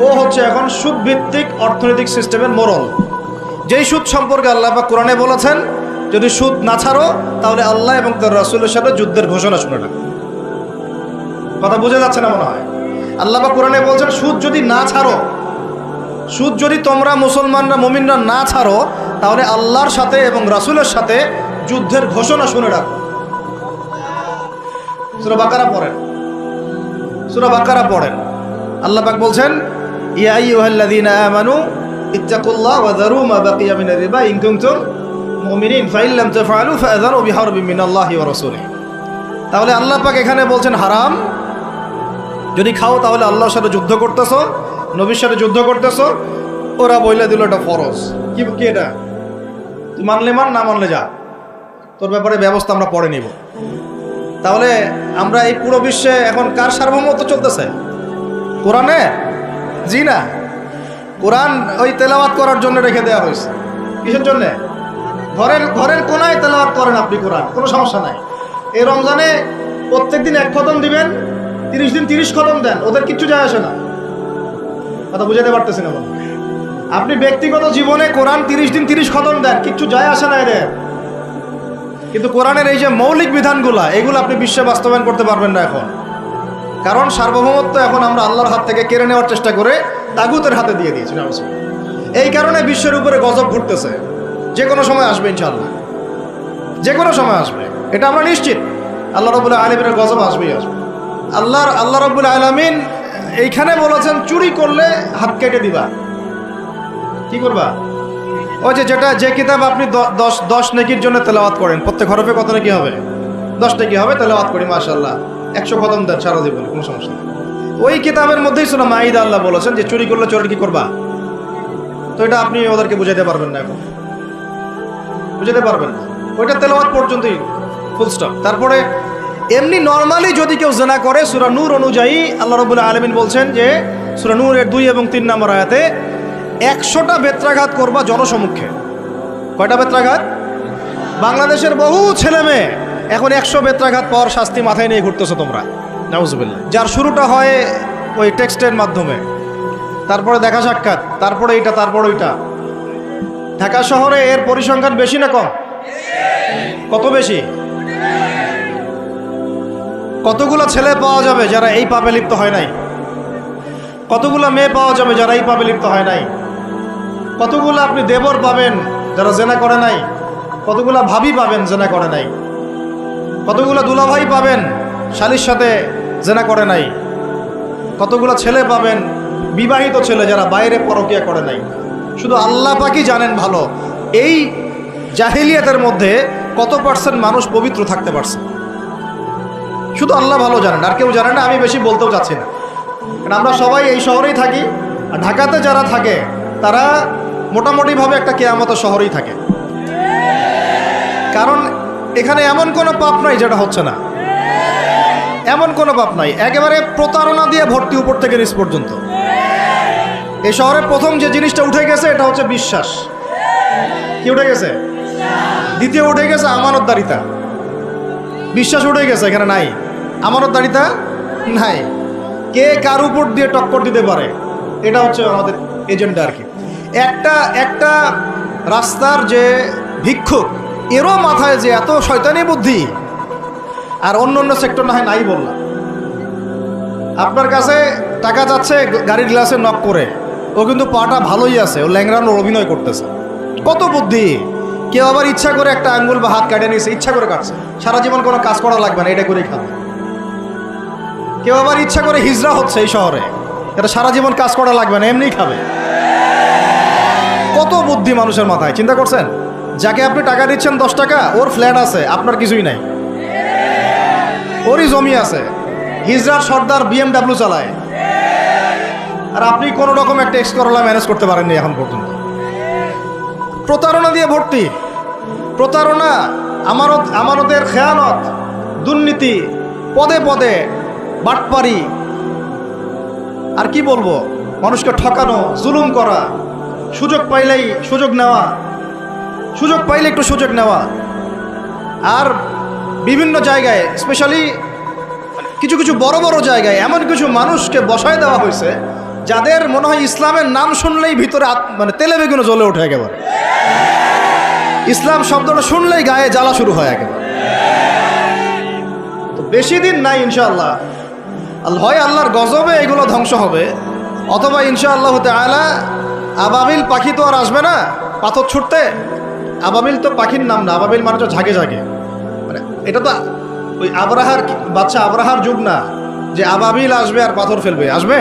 ও হচ্ছে এখন সুদভিত্তিক অর্থনৈতিক সিস্টেমের মোড়ল। যেই সুদ সম্পর্কে আল্লাহ পাক কোরআনে বলেছেন যদি সুদ না ছাড়ো তাহলে আল্লাহ এবং তার রাসূলের সাথে যুদ্ধের ঘোষণা শুনে না। কথা বুঝে যাচ্ছে না মনে হয়? আল্লাহ পাক কোরআনে বলছেন সুদ যদি না ছাড়ো, সুদ যদি তোমরা মুসলমানরা মুমিনরা না ছাড়ো তাহলে আল্লাহর সাথে এবং রাসূলের সাথে যুদ্ধের ঘোষণা শুনে রাখো। সূরা বাকারা পড়েন। আল্লাহ পাক বলছেন ইয়া আইয়ুহাল্লাযীনা আমানু ইত্তাকুল্লাহ ওয়া যারু মা বাকিয়া মিনার রিবা ইন কুনতুম মুমিনিন ফাইন লাম তাফআলু ফাআযানু বিহারবিন মিনাল্লাহি ওয়া রাসূলিহি। তাহলে আল্লাহ পাক এখানে বলছেন হারাম, যদি খাও তাহলে আল্লাহর সাথে যুদ্ধ করতেছো, নবীর সাথে যুদ্ধ করতেছো। ওরা বইলা দিল এটা ফরজ। কি এটা? তুই মানলে মান, না মানলে যা, তোর ব্যাপারে ব্যবস্থা আমরা পরে নিব। তাহলে আমরা এই পুরো বিশ্বে এখন কার সার্বভৌমত্ব চলতেছে? কোরআনে? জি না, কোরআন ওই তেলাওয়াত করার জন্য রেখে দেওয়া হয়েছে। কিসের জন্য? ঘরের কোনায় তেলাওয়াত করেন আপনি কোরআন, কোনো সমস্যা নাই। এই রমজানে প্রত্যেকদিন 1 খতম দিবেন, 30 দিন 30 খতম দেন, ওদের কিচ্ছু যায় আসে না। কথা বুঝাতে পারতেছি না? আপনি ব্যক্তিগত জীবনে কোরআন 30 দিন 30 খতম দেন, কিচ্ছু যায় আসে না এদের। কিন্তু কোরআনের এই যে মৌলিক বিধানগুলো, এগুলো আপনি বিশ্বে বাস্তবায়ন করতে পারবেন না এখন। কারণ সার্বভৌমত্ব এখন আমরা আল্লাহর হাত থেকে কেড়ে নেওয়ার চেষ্টা করে তাগুতের হাতে দিয়ে দিয়েছি। এই কারণে বিশ্বের উপরে গজব ঘটতেছে। যে কোনো সময় আসবে ইনশাআল্লাহ, যে কোনো সময় আসবে, এটা আমরা নিশ্চিত। আল্লাহ রাব্বুল আলামিনের গজব আসবেই আসবে। আল্লাহ রাব্বুল আলামিন এইখানে বলেছেন চুরি করলে হাত কেটে দিবা। কি করবা? ওই যে কিতাব আপনি 10 নেকির জন্য তেলাওয়াত করেন, প্রত্যেক হরফে কত নেকি হবে? 10 নেকি হবে। তেলাওয়াত করি মাশাআল্লাহ, 100 খতম দেন সারা জীবনে, কোনো সমস্যা নেই। ওই কিতাবের মধ্যেই সূরা মাইদা আল্লাহ বলেছেন যে চুরি করলে চোরের কি করবা। তো এটা আপনি ওদেরকে বুঝাতে পারবেন না, এখন বুঝাতে পারবেন না। ওইটা তেলাওয়াত পর্যন্তই, ফুল স্টপ। তারপরে এমনি নর্মালি যদি কেউ জিনা করে, সূরা নূর অনুযায়ী আল্লাহ রাব্বুল আলামিন বলছেন যে সূরা নূরের 2 এবং 3 নম্বর আয়াতে 100টা বেত্রাঘাত করবা জনসমক্ষে। কয়টা বেত্রাঘাত? বাংলাদেশের বহু ছেলে মেয়ে এখন 100 বেত্রাঘাত পাওয়ার শাস্তি মাথায় নিয়ে ঘুরতেছো তোমরা। নাউজুবিল্লাহ। যার শুরুটা হয় ওই টেক্সটের মাধ্যমে, তারপরে দেখা সাক্ষাৎ, তারপরে এইটা, তারপরে ওইটা। ঢাকা শহরে এর পরিসংখ্যান বেশি না কম? কত বেশি? কতগুলো ছেলে পাওয়া যাবে যারা এই পাপে লিপ্ত হয় নাই? কতগুলো মেয়ে পাওয়া যাবে যারা এই পাপে লিপ্ত হয় নাই? কতগুলো আপনি দেবর পাবেন যারা জেনা করে নাই? কতগুলো ভাবি পাবেন জেনা করে নাই? কতগুলো দুলাভাই পাবেন শালীর সাথে জেনা করে নাই? কতগুলো ছেলে পাবেন বিবাহিত ছেলে যারা বাইরে পরকিয়া করে নাই? শুধু আল্লাহ পাকই জানেন ভালো এই জাহিলিয়াতের মধ্যে কত পার্সেন্ট মানুষ পবিত্র থাকতে পারছে। শুধু আল্লাহ ভালো জানেন, আর কেউ জানে না। আমি বেশি বলতেও চাচ্ছি না, কারণ আমরা সবাই এই শহরেই থাকি। আর ঢাকাতে যারা থাকে তারা মোটামুটিভাবে একটা কেয়ামতের শহরেই থাকে, কারণ এখানে এমন কোনো পাপ নাই যেটা হচ্ছে না। এমন কোনো পাপ নাই, একেবারে প্রতারণা দিয়ে ভর্তি উপর থেকে নিচ পর্যন্ত। এই শহরে প্রথম যে জিনিসটা উঠে গেছে এটা হচ্ছে বিশ্বাস। কি উঠে গেছে? দ্বিতীয় উঠে গেছে আমানতদারিতা। বিশ্বাস উঠে গেছে, এখানে নাই আমানতদারিতা, নাই। কে কার উপর দিয়ে টক্কর দিতে পারে এটা হচ্ছে আমাদের এজেন্ডা আর কি। একটা রাস্তার যে ভিক্ষুক, এরও মাথায় যে এত শয়তানি বুদ্ধি, আর অন্য অন্য সেক্টর না হয় নাই বললাম। আপনার কাছে টাকা যাচ্ছে গাড়ির গ্লাসে নক করে, ও কিন্তু পাটা ভালোই আছে, ও ল্যাংরানোর অভিনয় করতেছে। কত বুদ্ধি! কেউ আবার ইচ্ছা করে একটা আঙ্গুল বা হাত কাটে নিয়েছে, ইচ্ছা করে কাটছে, সারা জীবন কোনো কাজ করা লাগবে না, এটা করেই খাবে। কেউ আবার ইচ্ছা করে হিজড়া হচ্ছে এই শহরে, এটা সারা জীবন কাজ করা লাগবে না, এমনিই খাবে। কত বুদ্ধি মানুষের মাথায়, চিন্তা করছেন? যাকে আপনি টাকা দিচ্ছেন 10 টাকা, ওর ফ্ল্যাট আছে, আপনার কিছুই নাই, ওরই জমি আছে। হিজড়ার সর্দার BMW চালায়, আর আপনি কোনো রকম একটা এক্স করলা ম্যানেজ করতে পারেননি এখন পর্যন্ত। প্রতারণা দিয়ে ভর্তি, প্রতারণা, আমানতের খেয়ানত, দুর্নীতি, পদে পদে বাটপারি, আর কি বলবো, মানুষকে ঠকানো, জুলুম করা, সুযোগ পাইলেই সুযোগ নেওয়া, সুযোগ পাইলে একটু সুযোগ নেওয়া। আর বিভিন্ন জায়গায়, স্পেশালি কিছু কিছু বড় বড় জায়গায় এমন কিছু মানুষকে বসায় দেওয়া হয়েছে যাদের মনে হয় ইসলামের নাম শুনলেই ভিতরে মানে তেলে বেগুনে জ্বলে ওঠে একেবারে। ইসলাম শব্দটা শুনলেই গায়ে জ্বালা শুরু হয় একেবারে। তো বেশি দিন নাই ইনশাআল্লাহ, হয় আল্লাহর গজবে এগুলো ধ্বংস হবে, অথবা ইনশাআল্লাহ তাআলা আবাবিল পাখি তো আর আসবে না পাথর ছুটতে। আবাবিল তো পাখির নাম না, আবাবিল মানে তো ঝাঁকে ঝাঁকে, মানে এটা তো ওই আবরাহার বাচ্চা আবরাহার যুগ না যে আবাবিল আসবে আর পাথর ফেলবে। আসবে,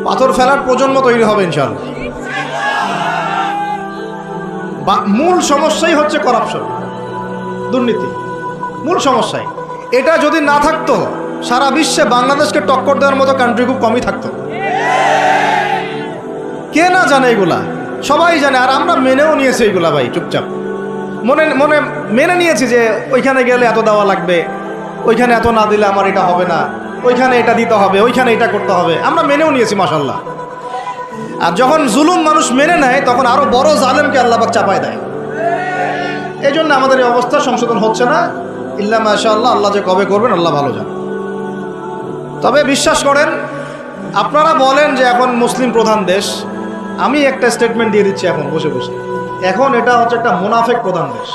পাথর ফেলার প্রজন্ম তৈরি হবে ইনশাআল্লাহ। মূল সমস্যাই হচ্ছে করাপশন, দুর্নীতি, মূল সমস্যাই। এটা যদি না থাকতো সারা বিশ্বে বাংলাদেশকে টক্কর দেওয়ার মতো কান্ট্রি খুব কমই থাকতো। কে না জানে এগুলা? সবাই জানে, আর আমরা মেনেও নিয়েছি এগুলা ভাই, চুপচাপ মনে মনে মেনে নিয়েছি যে ওইখানে গেলে এত দেওয়া লাগবে, ওইখানে এত না দিলে আমার এটা হবে না, ওইখানে এটা দিতে হবে, ওইখানে এটা করতে হবে, আমরা মেনেও নিয়েছি মাশাআল্লাহ। আর যখন জুলুম মানুষ মেনে নেয় তখন আরো বড় জালেমকে আল্লাহ পাক চাপায় দেয়। এই জন্য আমাদের এই অবস্থা সংশোধন হচ্ছে না, ইল্লা মাশাআল্লাহ। আল্লাহ যে কবে করবেন আল্লাহ ভালো জানেন। তবে বিশ্বাস করেন, আপনারা বলেন যে এখন মুসলিম প্রধান দেশ, আমি একটা স্টেটমেন্ট দিয়ে দিচ্ছি এখন বসে বসে, এখন এটা হচ্ছে একটা মুনাফেক প্রধান দেশ।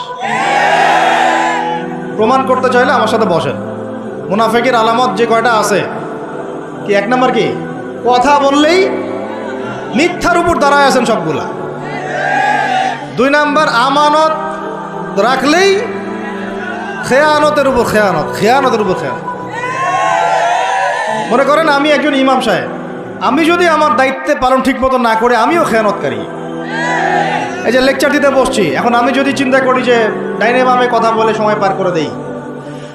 প্রমাণ করতে চাইলে আমার সাথে বসেন। মুনাফেকের আলামত যে কয়টা আছে, কি 1 নাম্বার কি? কথা বললেই মিথ্যার উপর দাঁড়ায় আছেন সবগুলা। 2 নাম্বার, আমানত রাখলেই খেয়ানতের উপর খেয়ানত, খেয়ানতের উপর খেয়ানত। মনে করেন আমি একজন ইমাম সাহেব, আমি যদি আমার দায়িত্বে পালন ঠিক মতো না করে আমিও খেয়ানতকারী। এই যে লেকচার দিতে বসছি, এখন আমি যদি চিন্তা করি যে ডাইনে বামে কথা বলে সময় পার করে দেই,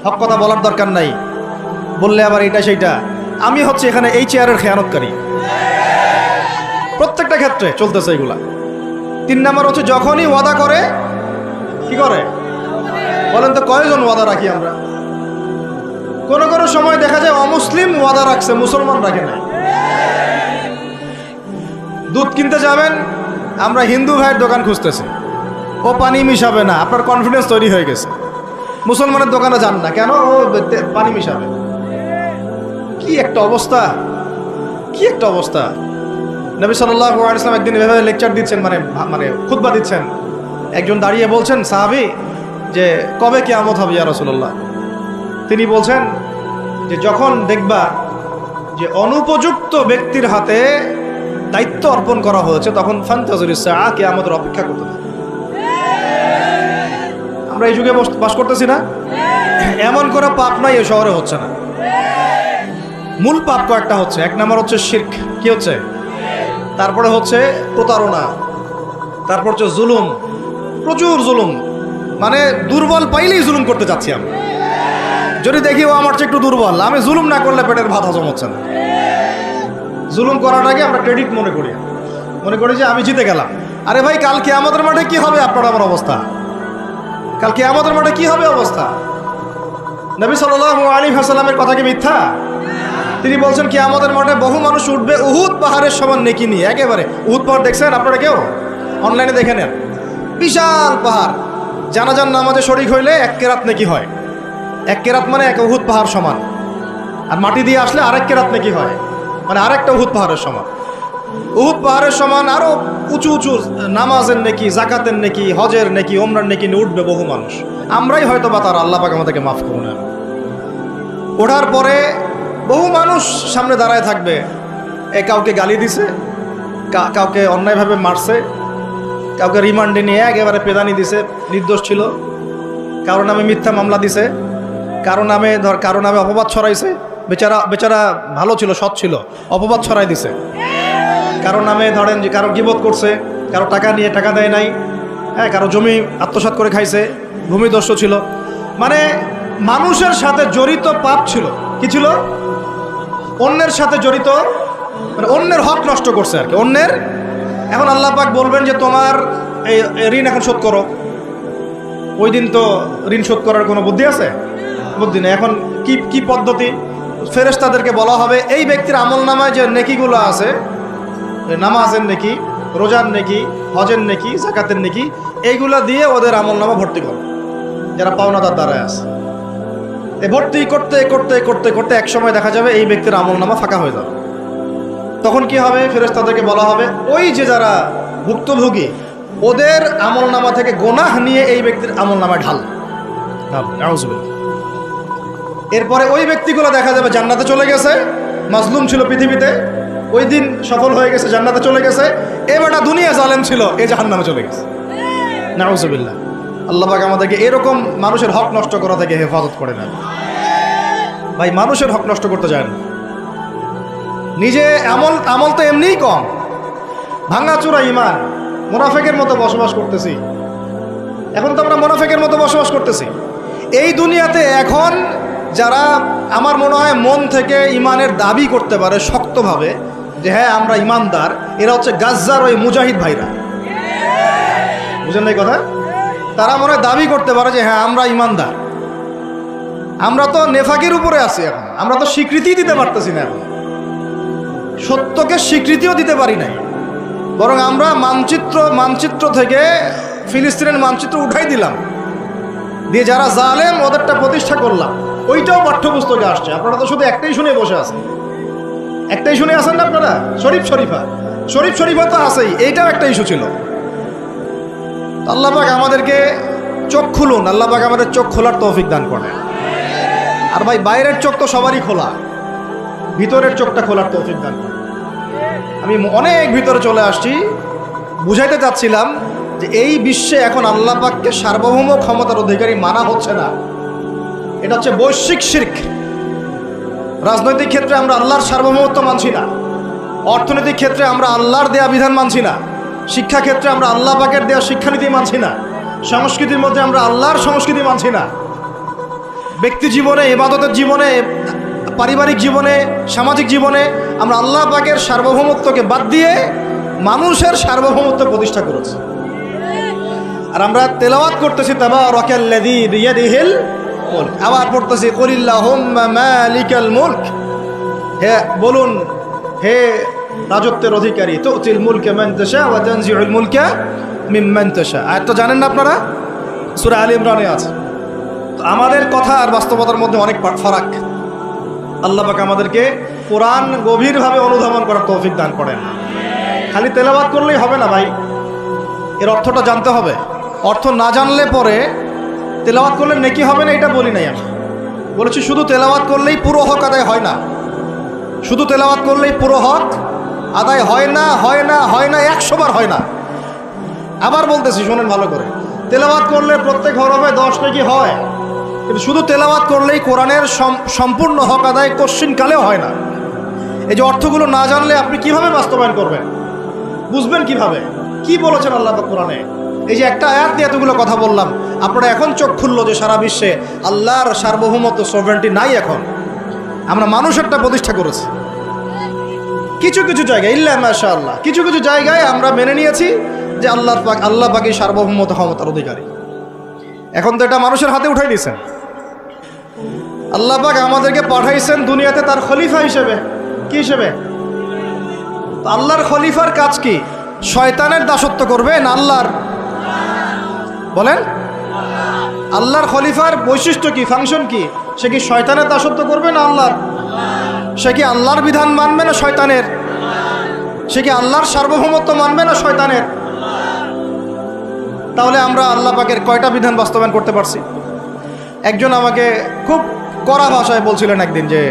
হক কথা বলার দরকার নাই, বললে আবার এটা সেইটা, আমি হচ্ছে এখানে এই চেয়ারের খেয়ানতকারী। প্রত্যেকটা ক্ষেত্রে চলতেছে এগুলা। 3 নাম্বার হচ্ছে যখনই ওয়াদা করে, কি করে বলেন তো? কয়জন ওয়াদা রাখি আমরা? কোনো কোনো সময় দেখা যায় অমুসলিম ওয়াদা রাখছে, মুসলমান রাখে নাই। দুধ কিনতে যাবেন, আমরা হিন্দু ভাইয়ের দোকান খুঁজতেছি, ও পানি মিশাবে না, আপনার কনফিডেন্স তৈরি হয়ে গেছে। মুসলমানের দোকানে যান না কেন? ও পানি মিশাবে। কি একটা অবস্থা, কি একটা অবস্থা! নবী সাল্লাল্লাহু আলাইহি ওয়াসাল্লাম একদিন এভাবে লেকচার দিচ্ছেন, মানে খুতবা দিচ্ছেন। একজন দাঁড়িয়ে বলছেন, সাহাবী, যে কবে কিয়ামত হবে ইয়া রাসূলুল্লাহ? তিনি বলছেন যে যখন দেখবা যে অনুপযুক্ত ব্যক্তির হাতে দায়িত্ব অর্পণ করা হয়েছে, তখন ফান্তাযিরিস সাআ, কিয়ামতের অপেক্ষা করতে থাকো। আমরা এই যুগে বাস করতেছি না? এমন করে পাপ নাই এই শহরে হচ্ছে না। মূল পাপ কয়েকটা হচ্ছে। এক নাম্বার হচ্ছে শিরক। কি হচ্ছে? তারপরে হচ্ছে প্রতারণা, তারপর হচ্ছে জুলুম, প্রচুর জুলুম। মানে দুর্বল পাইলেই জুলুম করতে চাচ্ছি আমি। যদি দেখি ও আমার চেয়ে একটু দুর্বল, আমি জুলুম না করলে পেটের ভাত হজম হচ্ছে না। জুলুম করাটাকে আমরা ক্রেডিট মনে করি যে আমি জিতে গেলাম। আরে ভাই, কাল কিয়ামতের মাঠে কি হবে আপনার আমার অবস্থা? কাল কিয়ামতের মাঠে কি হবে অবস্থা? নবী সাল্লাল্লাহু আলাইহি ওয়াসাল্লামের কথা কি মিথ্যা? তিনি বলছেন কিয়ামতের মাঠে বহু মানুষ উঠবে উহুদ পাহাড়ের সমান নেকি নিয়ে। একেবারে উহুদ পাহাড় দেখছেন আপনারা? কেউ অনলাইনে দেখে নেন। বিশাল পাহাড়। জানাজার নামাজে শরীক হইলে 1 কেরাত নেকি হয়। 1 কেরাত মানে 1 উহুদ পাহাড় সমান। আর মাটি দিয়ে আসলে আরেক কেরাত নেকি হয়, মানে আরেকটা উহুদ পাহাড়ের সমান। উহুদ পাহাড়ের সমান আরো উঁচু উঁচু নামাজের নেকি, জাকাতের নেকি, হজের নেকি, ওমরার নেকি নিয়ে উঠবে বহু মানুষ। আমরাই হয়তো বা তারা, আল্লাহ পাক আমাদেরকে মাফ করুন। ওঠার পরে বহু মানুষ সামনে দাঁড়ায় থাকবে। কাউকে গালি দিছে, কাউকে অন্যায়ভাবে মারছে, কাউকে রিমান্ডে নিয়ে একেবারে পেদানি দিছে, নির্দোষ ছিল। কারো নামে মিথ্যা মামলা দিছে, কারো নামে অপবাদ ছড়াইছে। বেচারা ভালো ছিল, সৎ ছিল, অপবাদ ছড়াই দিছে। কারো নামে ধরেন যে কারো গীবত করছে, কারো টাকা নিয়ে টাকা দেয় নাই, হ্যাঁ, কারো জমি আত্মসাৎ করে খাইছে, ভূমিদস্যু ছিল। মানে মানুষের সাথে জড়িত পাপ ছিল। কি ছিল? অন্যের সাথে জড়িত, মানে অন্যের হক নষ্ট করছে আর কি, অন্যের। এখন আল্লাহ পাক বলবেন যে তোমার এই ঋণ এখন শোধ করো। ওই দিন তো ঋণ শোধ করার কোনো বুদ্ধি আছে? বুদ্ধি নেই। এখন কি পদ্ধতি? ফেরেশতাদেরকে বলা হবে এই ব্যক্তির আমল নামায় যে নেকিগুলো আছে, নামাজের নেকি, রোজার নেকি, হজের নেকি, যাকাতের নেকি, এইগুলো দিয়ে ওদের আমল নামা ভর্তি করো, যারা পাওনাদার দ্বারায় আছে। এই ভর্তি করতে করতে করতে করতে এক সময় দেখা যাবে এই ব্যক্তির আমল নামা ফাঁকা হয়ে যাবে। তখন কি হবে? ফেরেশতাদেরকে বলা হবে ওই যে যারা ভুক্তভোগী, ওদের আমল নামা থেকে গোনাহ নিয়ে এই ব্যক্তির আমল নামায় ঢাল। এরপরে ওই ব্যক্তিগুলো দেখা যাবে জান্নাতে চলে গেছে। মাজলুম ছিল পৃথিবীতে, ওই দিন সফল হয়ে গেছে, জান্নাতে চলে গেছে। এবারটা দুনিয়া জালেম ছিল, এ জাহান্নামে চলে গেছে। নাউজুবিল্লাহ। আল্লাহ পাক আমাদেরকে এরকম মানুষের হক নষ্ট করা থেকে হেফাজত করে না। ভাই, মানুষের হক নষ্ট করতে যায় না। নিজে আমল তো এমনিই কম, ভাঙাচোরা ইমান, মুনাফিকের মতো বসবাস করতেছি। এখন তো আমরা মুনাফিকের মতো বসবাস করতেছি এই দুনিয়াতে। এখন যারা আমার মনে হয় মন থেকে ইমানের দাবি করতে পারে শক্তভাবে যে হ্যাঁ আমরা ইমানদার, এরা হচ্ছে গাজ্জার ওই মুজাহিদ ভাইরা। বুঝেন না এই কথা? তারা মনে হয় দাবি করতে পারে যে হ্যাঁ আমরা ইমানদার। আমরা তো নেফাকের উপরে আছি। এখন আমরা তো স্বীকৃতি দিতে পারতেছি না, এখন সত্যকে স্বীকৃতিও দিতে পারি নাই। বরং আমরা মানচিত্র থেকে ফিলিস্তিনের মানচিত্র উঠাই দিলাম, দিয়ে যারা জালেম ওদেরটা প্রতিষ্ঠা করলাম। ওইটাও পাঠ্যপুস্তকে আসছে। আপনারা তো শুধু একটাই শুনে বসে আছেন, একটাই শুনে আছেন না আপনারা? শরীফ শরীফা তো আছেই, এইটাও একটা ইস্যু ছিল। আল্লাহ পাক আমাদেরকে চোখ খুলুন, আল্লাহ পাক আমাদের চোখ খোলার তৌফিক দান করেন। আর ভাই, বাইরের চোখ তো সবারই খোলা, ভিতরের চোখটা খোলার তৌফিক দান করেন। আমি অনেক ভিতরে চলে আসছি, বুঝাইতে চাচ্ছিলাম যে এই বিশ্বে এখন আল্লাহ পাককে সার্বভৌম ক্ষমতার অধিকারী মানা হচ্ছে না। এটা হচ্ছে বৈশ্বিক শিরক। রাজনৈতিক ক্ষেত্রে আমরা আল্লাহর সার্বভৌমত্ব মানছি না, অর্থনৈতিক ক্ষেত্রে আমরা আল্লাহর দেয়া বিধান মানছি না, শিক্ষা ক্ষেত্রে আমরা আল্লাহ পাকের দেয়া শিক্ষানীতি মানছি না, সংস্কৃতির মধ্যে আমরা আল্লাহর সংস্কৃতি মানছি না, ব্যক্তি জীবনে, ইবাদতের জীবনে, পারিবারিক জীবনে, সামাজিক জীবনে আমরা আল্লাহ পাকের সার্বভৌমত্বকে বাদ দিয়ে মানুষের সার্বভৌমত্ব প্রতিষ্ঠা করেছি। আর আমরা তেলাওয়াত করতেছি তাবারাকাল্লাযী বিয়াদিহিল মুলক, আবার পড়তেছি কুলিল্লাহুম্মা মালিকাল মুলক। হে বলুন, হে রাজত্বের অধিকারী, তুতিল মুলকা মান তাশা ওয়া তানজিউল মুলকা মিম্মান তাশা। আয়াত তো জানেন না আপনারা? সূরা আলে ইমরানে আছে। তো আমাদের কথা আর বাস্তবতার মধ্যে অনেক ফারাক। আল্লাহ পাক আমাদেরকে কোরআন গভীরভাবে অনুধাবন করার তৌফিক দান করেন। খালি তেলাওয়াত করলেই হবে না ভাই, এর অর্থটা জানতে হবে। অর্থ না জানলে পরে তেলাওয়াত করলে নেকি হবে না এটা বলি নাই আমি, বলেছি শুধু তেলাওয়াত করলেই পুরো হক আদায় হয় না, শুধু তেলাওয়াত করলেই পুরো হক আদায় হয় না, হয় না, হয় না, 100 বার হয় না। আবার বলতেছি শোনেন ভালো করে, তেলাওয়াত করলে প্রত্যেক হরফে 10 নেকি হয়, কিন্তু শুধু তেলাওয়াত করলেই কোরআনের সম্পূর্ণ হক আদায় কোশ্চিনকালেও হয় না। এই যে অর্থগুলো না জানলে আপনি কিভাবে বাস্তবায়ন করবেন, বুঝবেন কিভাবে, কি বলেছেন আল্লাহ পাক কোরআনে? এই যে একটা আয়াত নিয়ে এতগুলো কথা বললাম, আপনারা এখন চোখ খুললো যে সারা বিশ্বে আল্লাহর সার্বভৌমত্ব সভরেন্টি নাই। এখন আমরা মানুষ একটা প্রতিষ্ঠা করেছি কিছু কিছু জায়গায়, ইল্লা মাশাআল্লাহ, কিছু কিছু জায়গায় আমরা মেনে নিয়েছি যে আল্লাহ পাকই সার্বভৌমত্ব ক্ষমতার অধিকারী। এখন তো এটা মানুষের হাতে উঠাই দিয়েছেন। আল্লাহ পাক আমাদেরকে পাঠাইছেন দুনিয়াতে তার খলিফা হিসেবে। কি হিসেবে? আল্লাহর খলিফার কাজ কি? শয়তানের দাসত্ব করবে না আল্লাহর? বলেন, আল্লাহর খলিফার বৈশিষ্ট্য কি, ফাংশন কি? সে কি শয়তানের দাসত্ব করবে না আল্লাহর? সে কি আল্লাহর বিধান মানবে না শয়তানের? সে কি আল্লাহর সার্বভৌমত্ব মানবে না শয়তানের? তাহলে আমরা আল্লাহ পাকের কয়টা বিধান বাস্তবায়ন করতে পারছি? একজন আমাকে খুব কড়া ভাষায় বলছিলেন একদিন যে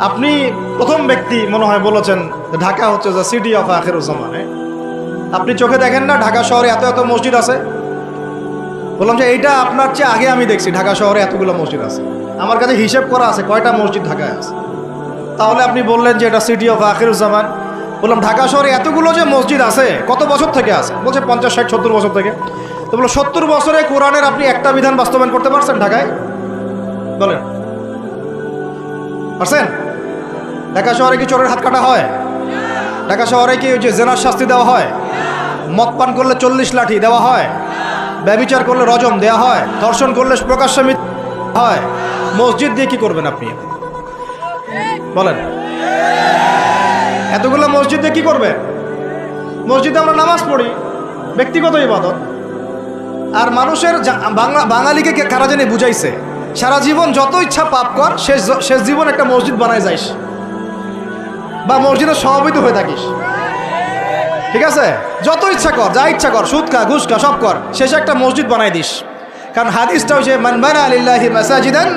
আপনি প্রথম ব্যক্তি মনে হয় বলেছেন ঢাকা হচ্ছে যে সিটি অফ আখিরুজ্জামানে, আপনি চোখে দেখেন না ঢাকা শহরে এত এত মসজিদ আছে? বললাম যে এইটা আপনার চেয়ে আগে আমি দেখছি ঢাকা শহরে এতগুলো মসজিদ আছে, আমার কাছে হিসেব করা আছে কয়টা মসজিদ ঢাকায় আছে। তাহলে আপনি বললেন যে এটা সিটি অফ আখিরুজ্জামান। বললাম ঢাকা শহরে এতগুলো যে মসজিদ আছে কত বছর থেকে আছে? বলছে 50, 60, 70 বছর থেকে। তো বললো 70 বছরে কোরআনের আপনি একটা বিধান বাস্তবায়ন করতে পারছেন ঢাকায়? বলেন পারছেন? ঢাকা শহরে কি চোরের হাত কাটা হয়? ঢাকা শহরে কি ওই যে জেনার শাস্তি দেওয়া হয়? মদ পান করলে 40 লাঠি দেওয়া হয়? ব্যভিচার করলে রজম দেওয়া হয়? ধর্ষণ করলে প্রকাশ্যে মৃত্যু হয়? মসজিদ দিয়ে কি করবেন আপনি? বলেন, এতগুলো মসজিদ দিয়ে কি করবেন? মসজিদে আমরা নামাজ পড়ি, ব্যক্তিগত ইবাদত। আর মানুষের বাঙালিকে কারা জানি বুঝাইছে সারা জীবন যত ইচ্ছা পাপ কর, শেষ জীবন একটা মসজিদ বানায় যাইস বা মসজিদের সভাপতি হয়ে থাকিস, ঠিক আছে? যত ইচ্ছা কর, যা ইচ্ছা কর, সুদ খা, ঘুষ খা, সব কর, শেষে একটা মসজিদ বানাই দিস। কারণ হাদিসটা হচ্ছে মান বানা লিল্লাহি মাসাজিদান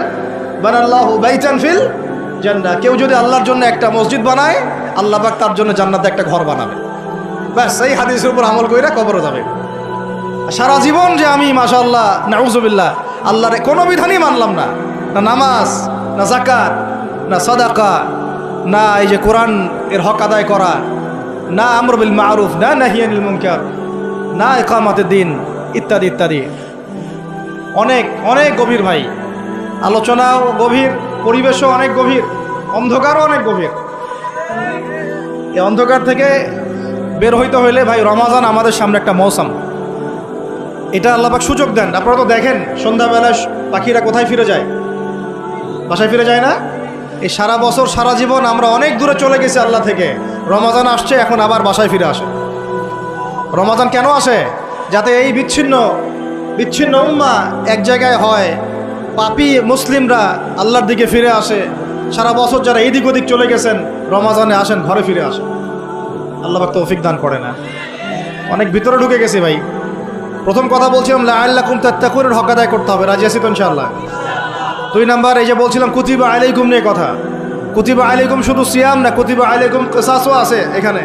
বানাল্লাহু বাইতান ফিল জান্নাহ। কেউ যদি আল্লাহর জন্য একটা মসজিদ বানায়, আল্লাহ পাক তার জন্য জান্নাতে একটা ঘর বানাবে। ব্যাস, এই হাদিসের উপর আমল কইরা কবরে যাবে। সারা জীবন যে আমি মাশাআল্লাহ নাউজুবিল্লাহ আল্লাহর কোনো বিধানই মানলাম না, না নামাজ, না যাকাত, না সাদাকা, না এই যে কোরআন এর হক আদায় করা, না আমর বিল মারুফ, না নাহি আনিল মুনকার, না ইকামাতের দিন, ইত্যাদি ইত্যাদি। অনেক অনেক গভীর ভাই, আলোচনাও গভীর, পরিবেশও অনেক গভীর, অন্ধকারও অনেক গভীর। এই অন্ধকার থেকে বের হইতে হইলে ভাই রমাজান আমাদের সামনে একটা মৌসুম, এটা আল্লাহ পাক সুযোগ দেন। আপনারা তো দেখেন সন্ধ্যাবেলায় পাখিরা কোথায় ফিরে যায়? বাসায় ফিরে যায় না? এই সারা বছর সারা জীবন আমরা অনেক দূরে চলে গেছি আল্লাহ থেকে, রমাজান আসছে এখন আবার বাসায় ফিরে আসে। রমাজান কেন আসে? যাতে এই বিচ্ছিন্ন উম্মা এক জায়গায় হয়, পাপী মুসলিমরা আল্লাহর দিকে ফিরে আসে। সারা বছর যারা এদিক ওদিক চলে গেছেন রমাজানে আসেন, ঘরে ফিরে আসেন। আল্লাহ পাক তৌফিক দান করে না। অনেক ভিতরে ঢুকে গেছি ভাই। প্রথম কথা বলছিলাম লাআল্লাকুম তাত্তাকুনের হক আদায় করতে হবে, রাজি আছি তো ইনশাআল্লাহ? 2 নাম্বার এই যে বলছিলাম কুতিবা আলাইকুম নিয়ে কথা। কুতিবা আলাইকুম শুধু সিয়াম না, কুতিবা আলাইকুম কিসাসও আছে এখানে।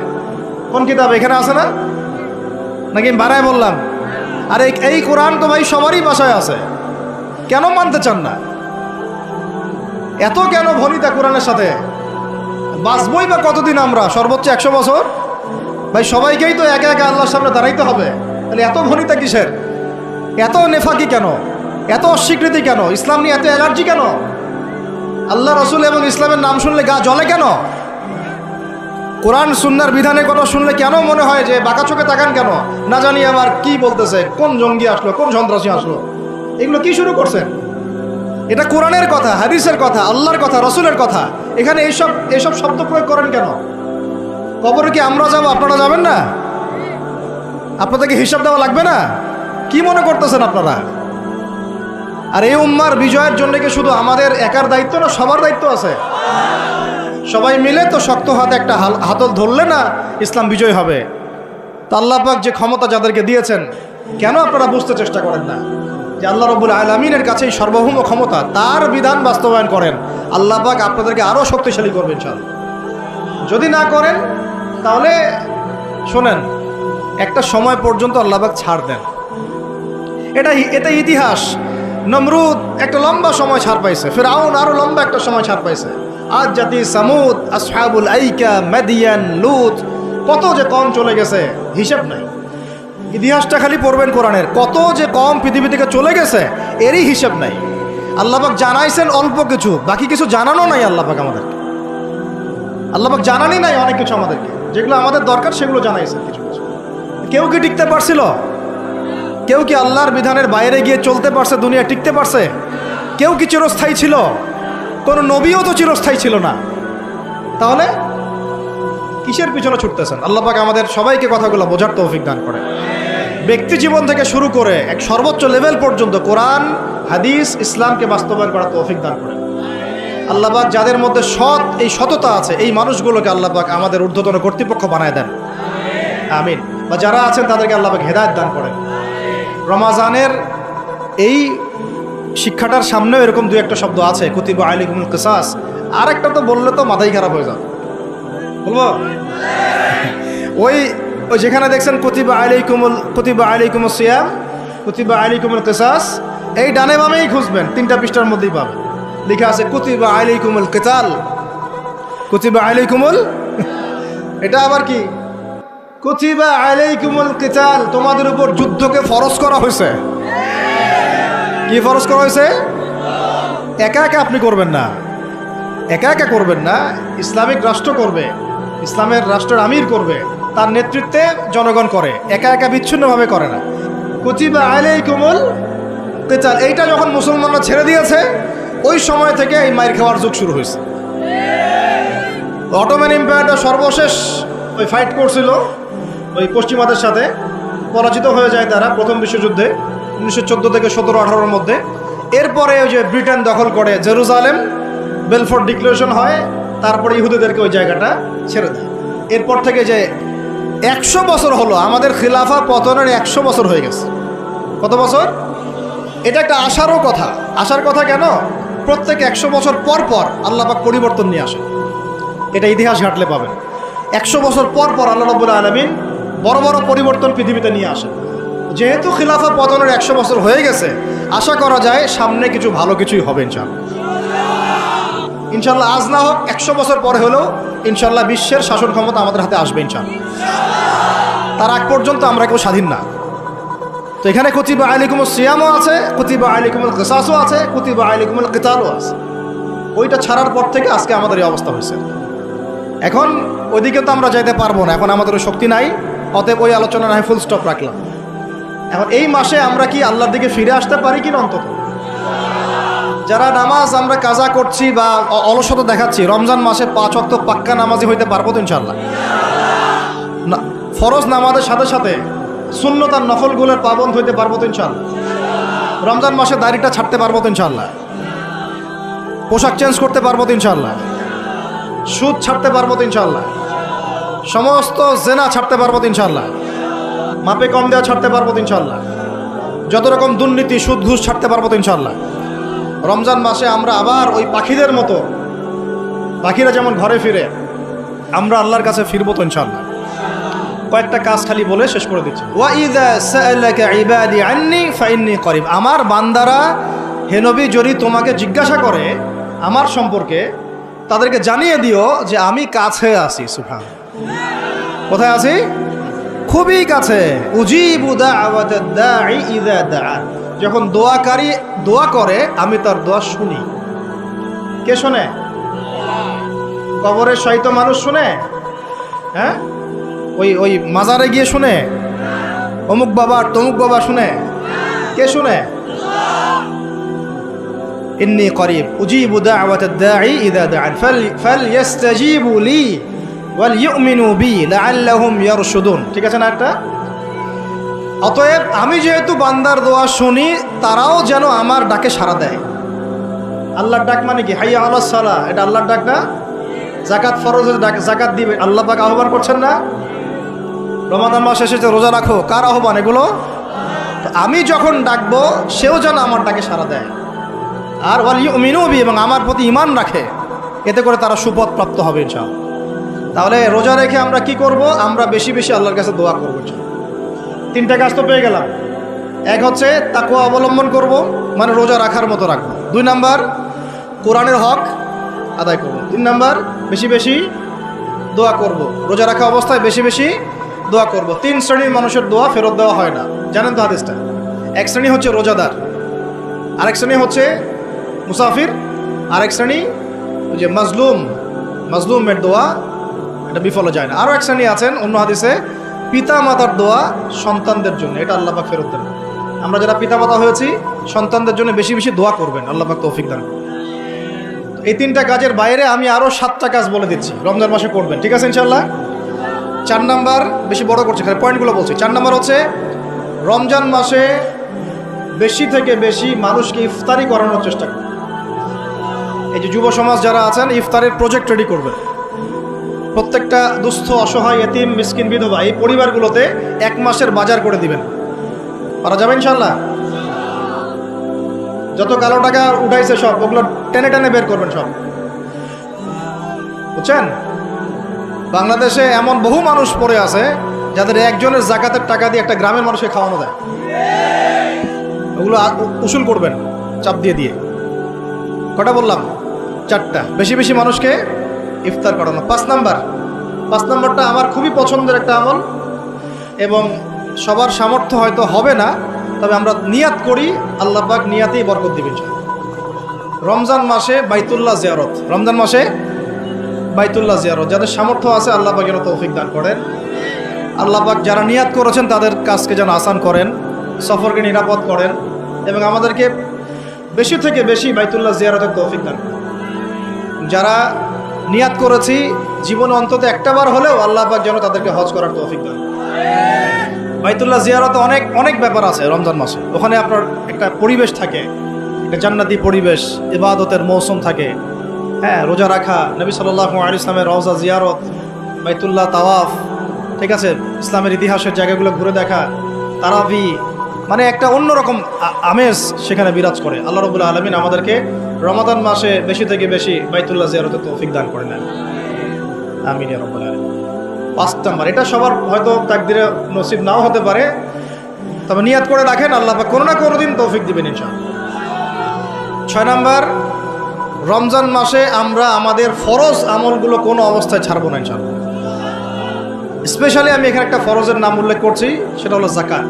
কোন কিতাব? এখানে আছে না? নাকি আমি বানায় বললাম? আর এই কোরআন তো ভাই সবারই বাসায় আছে, কেন মানতে চান না? এত কেন ভনিতা কোরআনের সাথে? বাঁচবই বা কতদিন আমরা? সর্বোচ্চ 100 বছর। ভাই সবাইকেই তো একে একে আল্লাহর সামনে দাঁড়াইতে হবে, তাহলে এত ভনিতা কিসের? এত নেফাকি কেন? এত অস্বীকৃতি কেন? ইসলাম নিয়ে এত অ্যালার্জি কেন? আল্লাহ রসুল এবং ইসলামের নাম শুনলে গা জ্বলে কেন? কোরআন সুন্নাহর বিধানের কথা শুনলে কেন মনে হয় যে বাঁকা চোখে তাকান কেন? না জানি আবার কি বলতেছে, কোন জঙ্গি আসলো, কোন সন্ত্রাসী আসলো, এগুলো কি শুরু করছেন? এটা কোরআনের কথা, হাদিসের কথা, আল্লাহর কথা, রসুলের কথা। এখানে এইসব শব্দ প্রয়োগ করেন কেন? কবরে কি আমরা যাব, আপনারা যাবেন না? আপনাদেরকে হিসাব দেওয়া লাগবে না? কি মনে করতেছেন আপনারা? আর এই উম্মার বিজয়ের জন্য কি শুধু আমাদের একার দায়িত্ব না, সবার দায়িত্ব আছে? সবাই মিলে তো শক্ত হাতে একটা হাতল ধরলে না ইসলাম বিজয় হবে। তা আল্লাহ পাক যে ক্ষমতা যাদেরকে দিয়েছেন, কেন আপনারা বুঝতে চেষ্টা করেন না যে আল্লাহ রাব্বুল আলামিনের কাছেই সার্বভৌম ক্ষমতা, তার বিধান বাস্তবায়ন করেন, আল্লাহ পাক আপনাদেরকে আরও শক্তিশালী করবেন ইনশাআল্লাহ। যদি না করেন তাহলে শোনেন, একটা সময় পর্যন্ত আল্লাহ পাক ছাড় দেন। এটা ইতিহাস। নমরুদ একটা লম্বা সময় ছাড় পাইছে, ফিরআউন আরো লম্বা একটা সময় ছাড় পাইছে, আদ জাতি, সামুদ, আসহাবুল আইকা, মাদিয়ান, লুত, কত যে কম চলে গেছে হিসাব নাই। ইতিহাসটা খালি পড়বেন কোরআনের, কত যে কম পৃথিবী থেকে চলে গেছে এরই হিসাব নাই। আল্লাহ পাক জানাইছেন অল্প কিছু, বাকি কিছু জানানো নাই আল্লাহ পাক আমাদেরকে। আল্লাহ পাক জানানি নাই অনেক কিছু আমাদেরকে, যেগুলো আমাদের দরকার সেগুলো জানাইছেন কিছু কিছু। কেউ কি টিকতে পারছিল? কেউ কি আল্লাহর বিধানের বাইরে গিয়ে চলতে পারছে? দুনিয়া টিকতে পারছে? কেউ কি চিরস্থায়ী ছিল? কোনো নবীও তো চিরস্থায়ী ছিল না। তাহলে কিসের পিছনে ছুটতেছেন? আল্লাহ পাক আমাদের সবাইকে কথাগুলো বোঝার তৌফিক দান করে। ব্যক্তি জীবন থেকে শুরু করে এক সর্বোচ্চ লেভেল পর্যন্ত কোরআন, হাদিস, ইসলামকে বাস্তবায়ন করার তৌফিক দান করে। আল্লাহ পাক যাদের মধ্যে এই সততা আছে, এই মানুষগুলোকে আল্লাহ পাক আমাদের ঊর্ধ্বতন কর্তৃপক্ষ বানায় দেন, আমিন। বা যারা আছেন তাদেরকে আল্লাহ পাক হেদায়েত দান করেন। রমাজানের এই শিক্ষাটার সামনেও এরকম দুই একটা শব্দ আছে, কুতিবা আলাইকুমুল কিসাস। আর একটা তো বললে তো মাথাই খারাপ হয়ে যাবে, বলবো? ওই যেখানে দেখছেন কুতিবা আলাইকুমুস সিয়াম, কুতিবা আলাইকুমুল কিসাস, এই ডানে বামেই খুঁজবেন, 3টা পৃষ্ঠার মধ্যেই পাবেন। লেখা আছে কুতিবা আলাইকুমুল কিতাল, কুতিবা আলাইকুমুল, এটা আবার কি? কুতিবা আলাইকুমুল কিতাল, তোমাদের উপর যুদ্ধকে ফরজ করা হয়েছে। কি ফরজ করা হয়েছে? একা একা আপনি করবেন না, একা একা করবেন না, ইসলামিক রাষ্ট্র করবে, ইসলামের রাষ্ট্রের আমির করবে, তার নেতৃত্বে জনগণ করে, একা একা বিচ্ছিন্নভাবে করে না। কুতিবা আলাইকুমুল কিতাল, এইটা যখন মুসলমানরা ছেড়ে দিয়েছে ওই সময় থেকে এই মাইর খাওয়ার যুগ শুরু হয়েছে। অটোমান এম্পায়ারটা সর্বশেষ ওই ফাইট করছিল ওই পশ্চিমাদের সাথে, পরাজিত হয়ে যায় তারা প্রথম বিশ্বযুদ্ধে 1914 থেকে 17-18-র মধ্যে। এরপরে ওই যে ব্রিটেন দখল করে জেরুজালেম, বেলফোর্ট ডিক্লারেশন হয়, তারপরে ইহুদিদেরকে ওই জায়গাটা ছেড়ে দেয়। এরপর থেকে যে 100 বছর হলো, আমাদের খিলাফা পতনের 100 বছর হয়ে গেছে। কত বছর? এটা একটা আশারও কথা। আশার কথা কেন? প্রত্যেক 100 বছর পর পর আল্লাহ পাক পরিবর্তন নিয়ে আসে, এটা ইতিহাস ঘাটলে পাবেন। 100 বছর পর পর আল্লাহ রাব্বুল আলামিন বড় বড় পরিবর্তন পৃথিবীতে নিয়ে আসে। যেহেতু খিলাফা পতনের 100 বছর হয়ে গেছে, আশা করা যায় সামনে কিছু ভালো কিছুই হবে ইনশাল্লাহ। আজ না হোক 100 বছর পরে হলেও ইনশাল্লাহ বিশ্বের শাসন ক্ষমতা আমাদের হাতে আসবে ইনশাল্লাহ। তার আগ পর্যন্ত আমরা কেউ স্বাধীন না। তো এখানে কুতিবা আলাইকুমুস সিয়ামও আছে, কুতিবা আলাইকুমুল কিসাসও আছে, কুতিবা আলাইকুমুল কিতালও আছে। ওইটা ছাড়ার পর থেকে আজকে আমাদের এই অবস্থা হয়েছে। এখন ওইদিকে তো আমরা যাইতে পারবো না, এখন আমাদের শক্তি নাই, অতএব ওই আলোচনা না ফুল স্টপ রাখলাম। এখন এই মাসে আমরা কি আল্লাহর দিকে ফিরে আসতে পারি কিনা? অন্তত যারা নামাজ আমরা কাজা করছি বা অলসতা দেখাচ্ছি, রমজান মাসে 5 ওয়াক্ত পাক্কা নামাজি হইতে পারবো তো ইনশাল্লাহ? না, ফরজ নামাজের সাথে সাথে সুন্নত আর নফলগুলোর পাবন্দ হইতে পারবো তো ইনশাল্লাহ? রমজান মাসে দাড়িটা ছাড়তে পারবো তো ইনশাল্লাহ? পোশাক চেঞ্জ করতে পারবো তো ইনশাল্লাহ? সুদ ছাড়তে পারবো তো ইনশাল্লাহ? সমস্ত জেনা ছাড়তে পারবো তো ইনশাল্লাহ? মাপে কম দেওয়া ছাড়তে পারবো তো ইনশাল্লাহ? যত রকম দুর্নীতি, সুদ, ঘুষ ছাড়তে পারবো তো ইনশাল্লাহ? রমজান মাসে আমরা আবার ওই পাখিদের মতো, পাখিরা যেমন ঘরে ফিরে, আমরা আল্লাহর কাছে ফিরবো তো ইনশাল্লাহ? কয়েকটা কাজ খালি বলে শেষ করে দিচ্ছি। ওয়া ইযা সাআলাকা ইবাদি আন্নী ফাইন্নী করিব, আমার বান্দারা হে নবী যদি তোমাকে জিজ্ঞাসা করে আমার সম্পর্কে, তাদেরকে জানিয়ে দিও যে আমি কাছে আছি। সুবহানাল্লাহ, কোথায় আছি? খুবই কাছে। উজিবু দাওয়াতাদ দাঈ ইযা দাআন, যখন দোয়াকারী দোয়া করে আমি তার দোয়া শুনি। কে শোনে? কবরের শয়িত মানুষ শুনে? হ্যাঁ, ওই মাজারে গিয়ে শুনে? অমুক বাবা তমুক বাবা শুনে? কে শুনে? ইন্নী করিব উজিবু দাওয়াতাদ দাঈ ইযা দাআন ফালইস্তাজিবু লি ওয়াল ইউমিনু বি লাআল্লাহুম ইয়ারশুদুন। ঠিক আছে না একটা? অতএব আমি যেহেতু বান্দার দোয়া শুনি, তারাও যেন আমার ডাকে সাড়া দেয়। আল্লাহর ডাক মানে কি? হাইয়া আলাস সালাহ, এটা আল্লাহর ডাক না? জাকাত ফরজ, জাকাত দিবে, আল্লাহ পাক আহ্বান করছেন না? রমাদান মাস এসেছে রোজা রাখো, কার আহ্বান এগুলো? আমি যখন ডাকবো সেও যেন আমার ডাকে সাড়া দেয়, আর ওয়াল ইউমিনু বি, এবং আমার প্রতি ঈমান রাখে, এতে করে তারা সুপথ প্রাপ্ত হবে ইনশাআল্লাহ। তাহলে রোজা রেখে আমরা কি করব? আমরা বেশি বেশি আল্লাহর কাছে দোয়া করবো ইনশাআল্লাহ। 3টা কাজ তো পেয়ে গেলাম। এক হচ্ছে তাকওয়া অবলম্বন করব, মানে রোজা রাখার মতো রাখবো। 2 নাম্বার কোরআনের হক আদায় করব। 3 নাম্বার বেশি বেশি দোয়া করব, রোজা রাখা অবস্থায় বেশি বেশি দোয়া করব। 3 শ্রেণীর মানুষের দোয়া ফেরত দেওয়া হয় না, জানেন তো হাদিসটা? এক শ্রেণী হচ্ছে রোজাদার, আরেক শ্রেণী হচ্ছে মুসাফির, আরেক শ্রেণী ওই যে মাজলুমের দোয়া, এটা বিফলে যায় না। আরও এক শ্রেণী আছেন অন্য হাদিসে, পিতা মাতার দোয়া সন্তানদের জন্য, এটা আল্লাহ পাক ফেরত দেন। আমরা যারা পিতা মাতা হয়েছি সন্তানদের জন্য বেশি বেশি দোয়া করবেন, আল্লাহ পাক তৌফিক দান করবেন। এই 3টা কাজের বাইরে আমি আরও 7টা কাজ বলে দিচ্ছি, রমজান মাসে করবেন, ঠিক আছে ইনশাআল্লাহ? 4 নাম্বার, বেশি বড় করছি, খালি পয়েন্টগুলো বলছি। 4 নাম্বার হচ্ছে রমজান মাসে বেশি থেকে বেশি মানুষকে ইফতারি করানোর চেষ্টা করবেন। এই যে যুব সমাজ যারা আছেন, ইফতারের প্রজেক্ট রেডি করবেন। প্রত্যেকটা দুস্থ, অসহায়, এতিম, মিসকিন, বিধবা এই পরিবারগুলোতে 1 মাসের বাজার করে দিবেন। পারা যাবে ইনশাআল্লাহ? যত কালো টাকা উঠাইছে সব, ওগুলো টেনে টেনে বের করবেন সব, বুঝছেন? বাংলাদেশে এমন বহু মানুষ পড়ে আছে যাদের একজনের জাকাতের টাকা দিয়ে একটা গ্রামের মানুষকে খাওয়ানো যায়। ওগুলো উসুল করবেন চাপ দিয়ে দিয়ে। কটা বললাম? 4টা। বেশি বেশি মানুষকে ইফতার করানো। 5 নাম্বারটা আমার খুবই পছন্দের একটা আমল, এবং সবার সামর্থ্য হয়তো হবে না, তবে আমরা নিয়াত করি, আল্লাহ পাক নিয়াতেই বরকত দিবেন। রমজান মাসে বাইতুল্লাহ জিয়ারত, রমজান মাসে বাইতুল্লাহ জিয়ারত, যাদের সামর্থ্য আছে আল্লাহ পাক যেন তৌফিক দান করেন। আল্লাহ পাক যারা নিয়াত করেছেন তাদের কাজকে যেন আসান করেন, সফরকে নিরাপদ করেন, এবং আমাদেরকে বেশি থেকে বেশি বাইতুল্লাহ জিয়ারতের তৌফিক দান করেন। যারা নিয়াত করেছি জীবনে অন্তত একটা বার হলেও আল্লাহ পাক যেন তাদেরকে হজ করার তৌফিক দেন। বাইতুল্লাহ জিয়ারতে অনেক অনেক ব্যাপার আছে রমজান মাসে। ওখানে আপনার একটা পরিবেশ থাকে, একটা জান্নাতি পরিবেশ, ইবাদতের মৌসুম থাকে। হ্যাঁ, রোজা রাখা, নবী সাল্লাল্লাহু আলাইহি ইসলামের রওজা জিয়ারত, বাইতুল্লাহ তাওয়াফ, ঠিক আছে, ইসলামের ইতিহাসের জায়গাগুলো ঘুরে দেখা, তারাবি, মানে একটা অন্যরকম আমেজ সেখানে বিরাজ করে। আল্লাহ রাব্বুল আলামিন আমাদেরকে রমাদান মাসে বেশি থেকে বেশি বাইতুল্লাহ জিয়ারতের তৌফিক দান করে নেন, আমিন ইয়া রাব্বুল আলামিন। 5 নাম্বার, এটা সবার হয়তো তাকদিরে নসিব নাও হতে পারে, তবে নিয়াত করে রাখেন, আল্লাহ পাক কোনো না কোনো দিন তৌফিক দিবেন ইনশাআল্লাহ। 6 নাম্বার, রমজান মাসে আমরা আমাদের ফরজ আমলগুলো কোনো অবস্থায় ছাড়বো না ইনশাআল্লাহ। স্পেশালি আমি এখানে একটা ফরজের নাম উল্লেখ করছি, সেটা হলো যাকাত।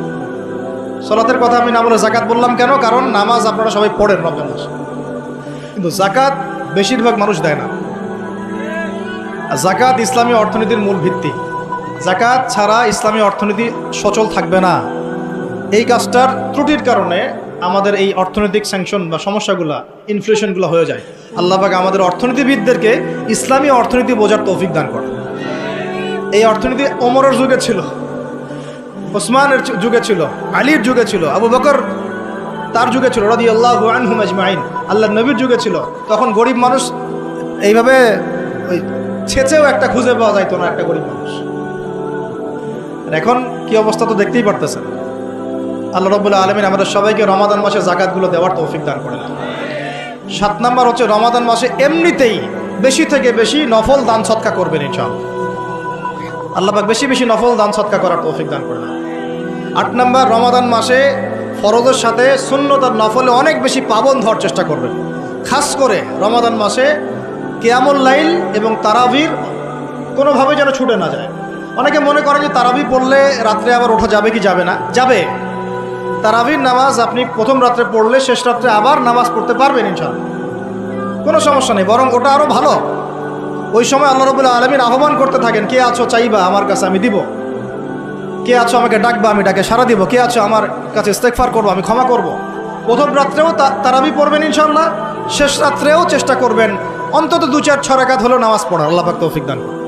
সালাতের কথা আমি না বলে যাকাত বললাম কেন? কারণ নামাজ আপনারা সবাই পড়েন রমজান মাসে, কিন্তু যাকাত বেশিরভাগ মানুষ দেয় না। যাকাত ইসলামী অর্থনীতির মূল ভিত্তি। যাকাত ছাড়া ইসলামী অর্থনীতি সচল থাকবে না। এই কাজটার ত্রুটির কারণে আমাদের এই অর্থনৈতিক স্যাংশন বা সমস্যাগুলো, ইনফ্লেশনগুলো হয়ে যায়। আল্লাহ পাক আমাদের অর্থনীতিবিদদেরকে ইসলামী অর্থনীতি বোঝার তৌফিক দান করে। এই অর্থনীতি ওমরের যুগে ছিল, ওসমানের যুগে ছিল, আলীর যুগে ছিল, আবু বকর তার যুগে ছিল, রাদিয়াল্লাহু আনহুম আজমাইন, আল্লাহর নবীর যুগে ছিল। তখন গরিব মানুষ এইভাবে ওই ছেঁচেও একটা খুঁজে পাওয়া যাইতো না, একটা গরিব মানুষ। এখন কি অবস্থা তো দেখতেই পারতেছেন। আল্লাহ রাব্বুল আলামিন আমাদের সবাইকে রমাদান মাসে যাকাতগুলো দেওয়ার তৌফিক দান করেন। 7 নাম্বার হচ্ছে রমাদান মাসে এমনিতেই বেশি থেকে বেশি নফল দান সদকা করবেন ইনশাআল্লাহ। আল্লাহ পাক বেশি বেশি নফল দান সদকা করার তৌফিক দান করেন। 8 নাম্বার, রমাদান মাসে ফরজের সাথে সুন্নত আর নফলে অনেক বেশি পাবন্ধ হওয়ার চেষ্টা করবেন। খাস করে রমাদান মাসে কিয়ামুল লাইল এবং তারাবির কোনোভাবে যেন ছুটে না যায়। অনেকে মনে করেন যে তারাবি পড়লে রাত্রে আবার ওঠা যাবে কি যাবে না? যাবে। তারাবির নামাজ আপনি প্রথম রাত্রে পড়লে শেষ রাত্রে আবার নামাজ পড়তে পারবেন ইনশাআল্লাহ, কোনো সমস্যা নেই, বরং ওটা আরও ভালো। ওই সময় আল্লাহ রাব্বুল আলামিন আহ্বান করতে থাকেন, কে আছো চাইবা আমার কাছে আমি দিব, কে আছো আমাকে ডাকবা আমি ডাকে সাড়া দিব, কে আছো আমার কাছে ইস্তেগফার করবো আমি ক্ষমা করব। প্রথম রাত্রেও তারাবি পড়বেন ইনশাআল্লাহ, শেষ রাত্রেও চেষ্টা করবেন অন্তত 2-4-6 রাকাত হলেও নামাজ পড়ার। আল্লাহ পাক তৌফিক দান করুন।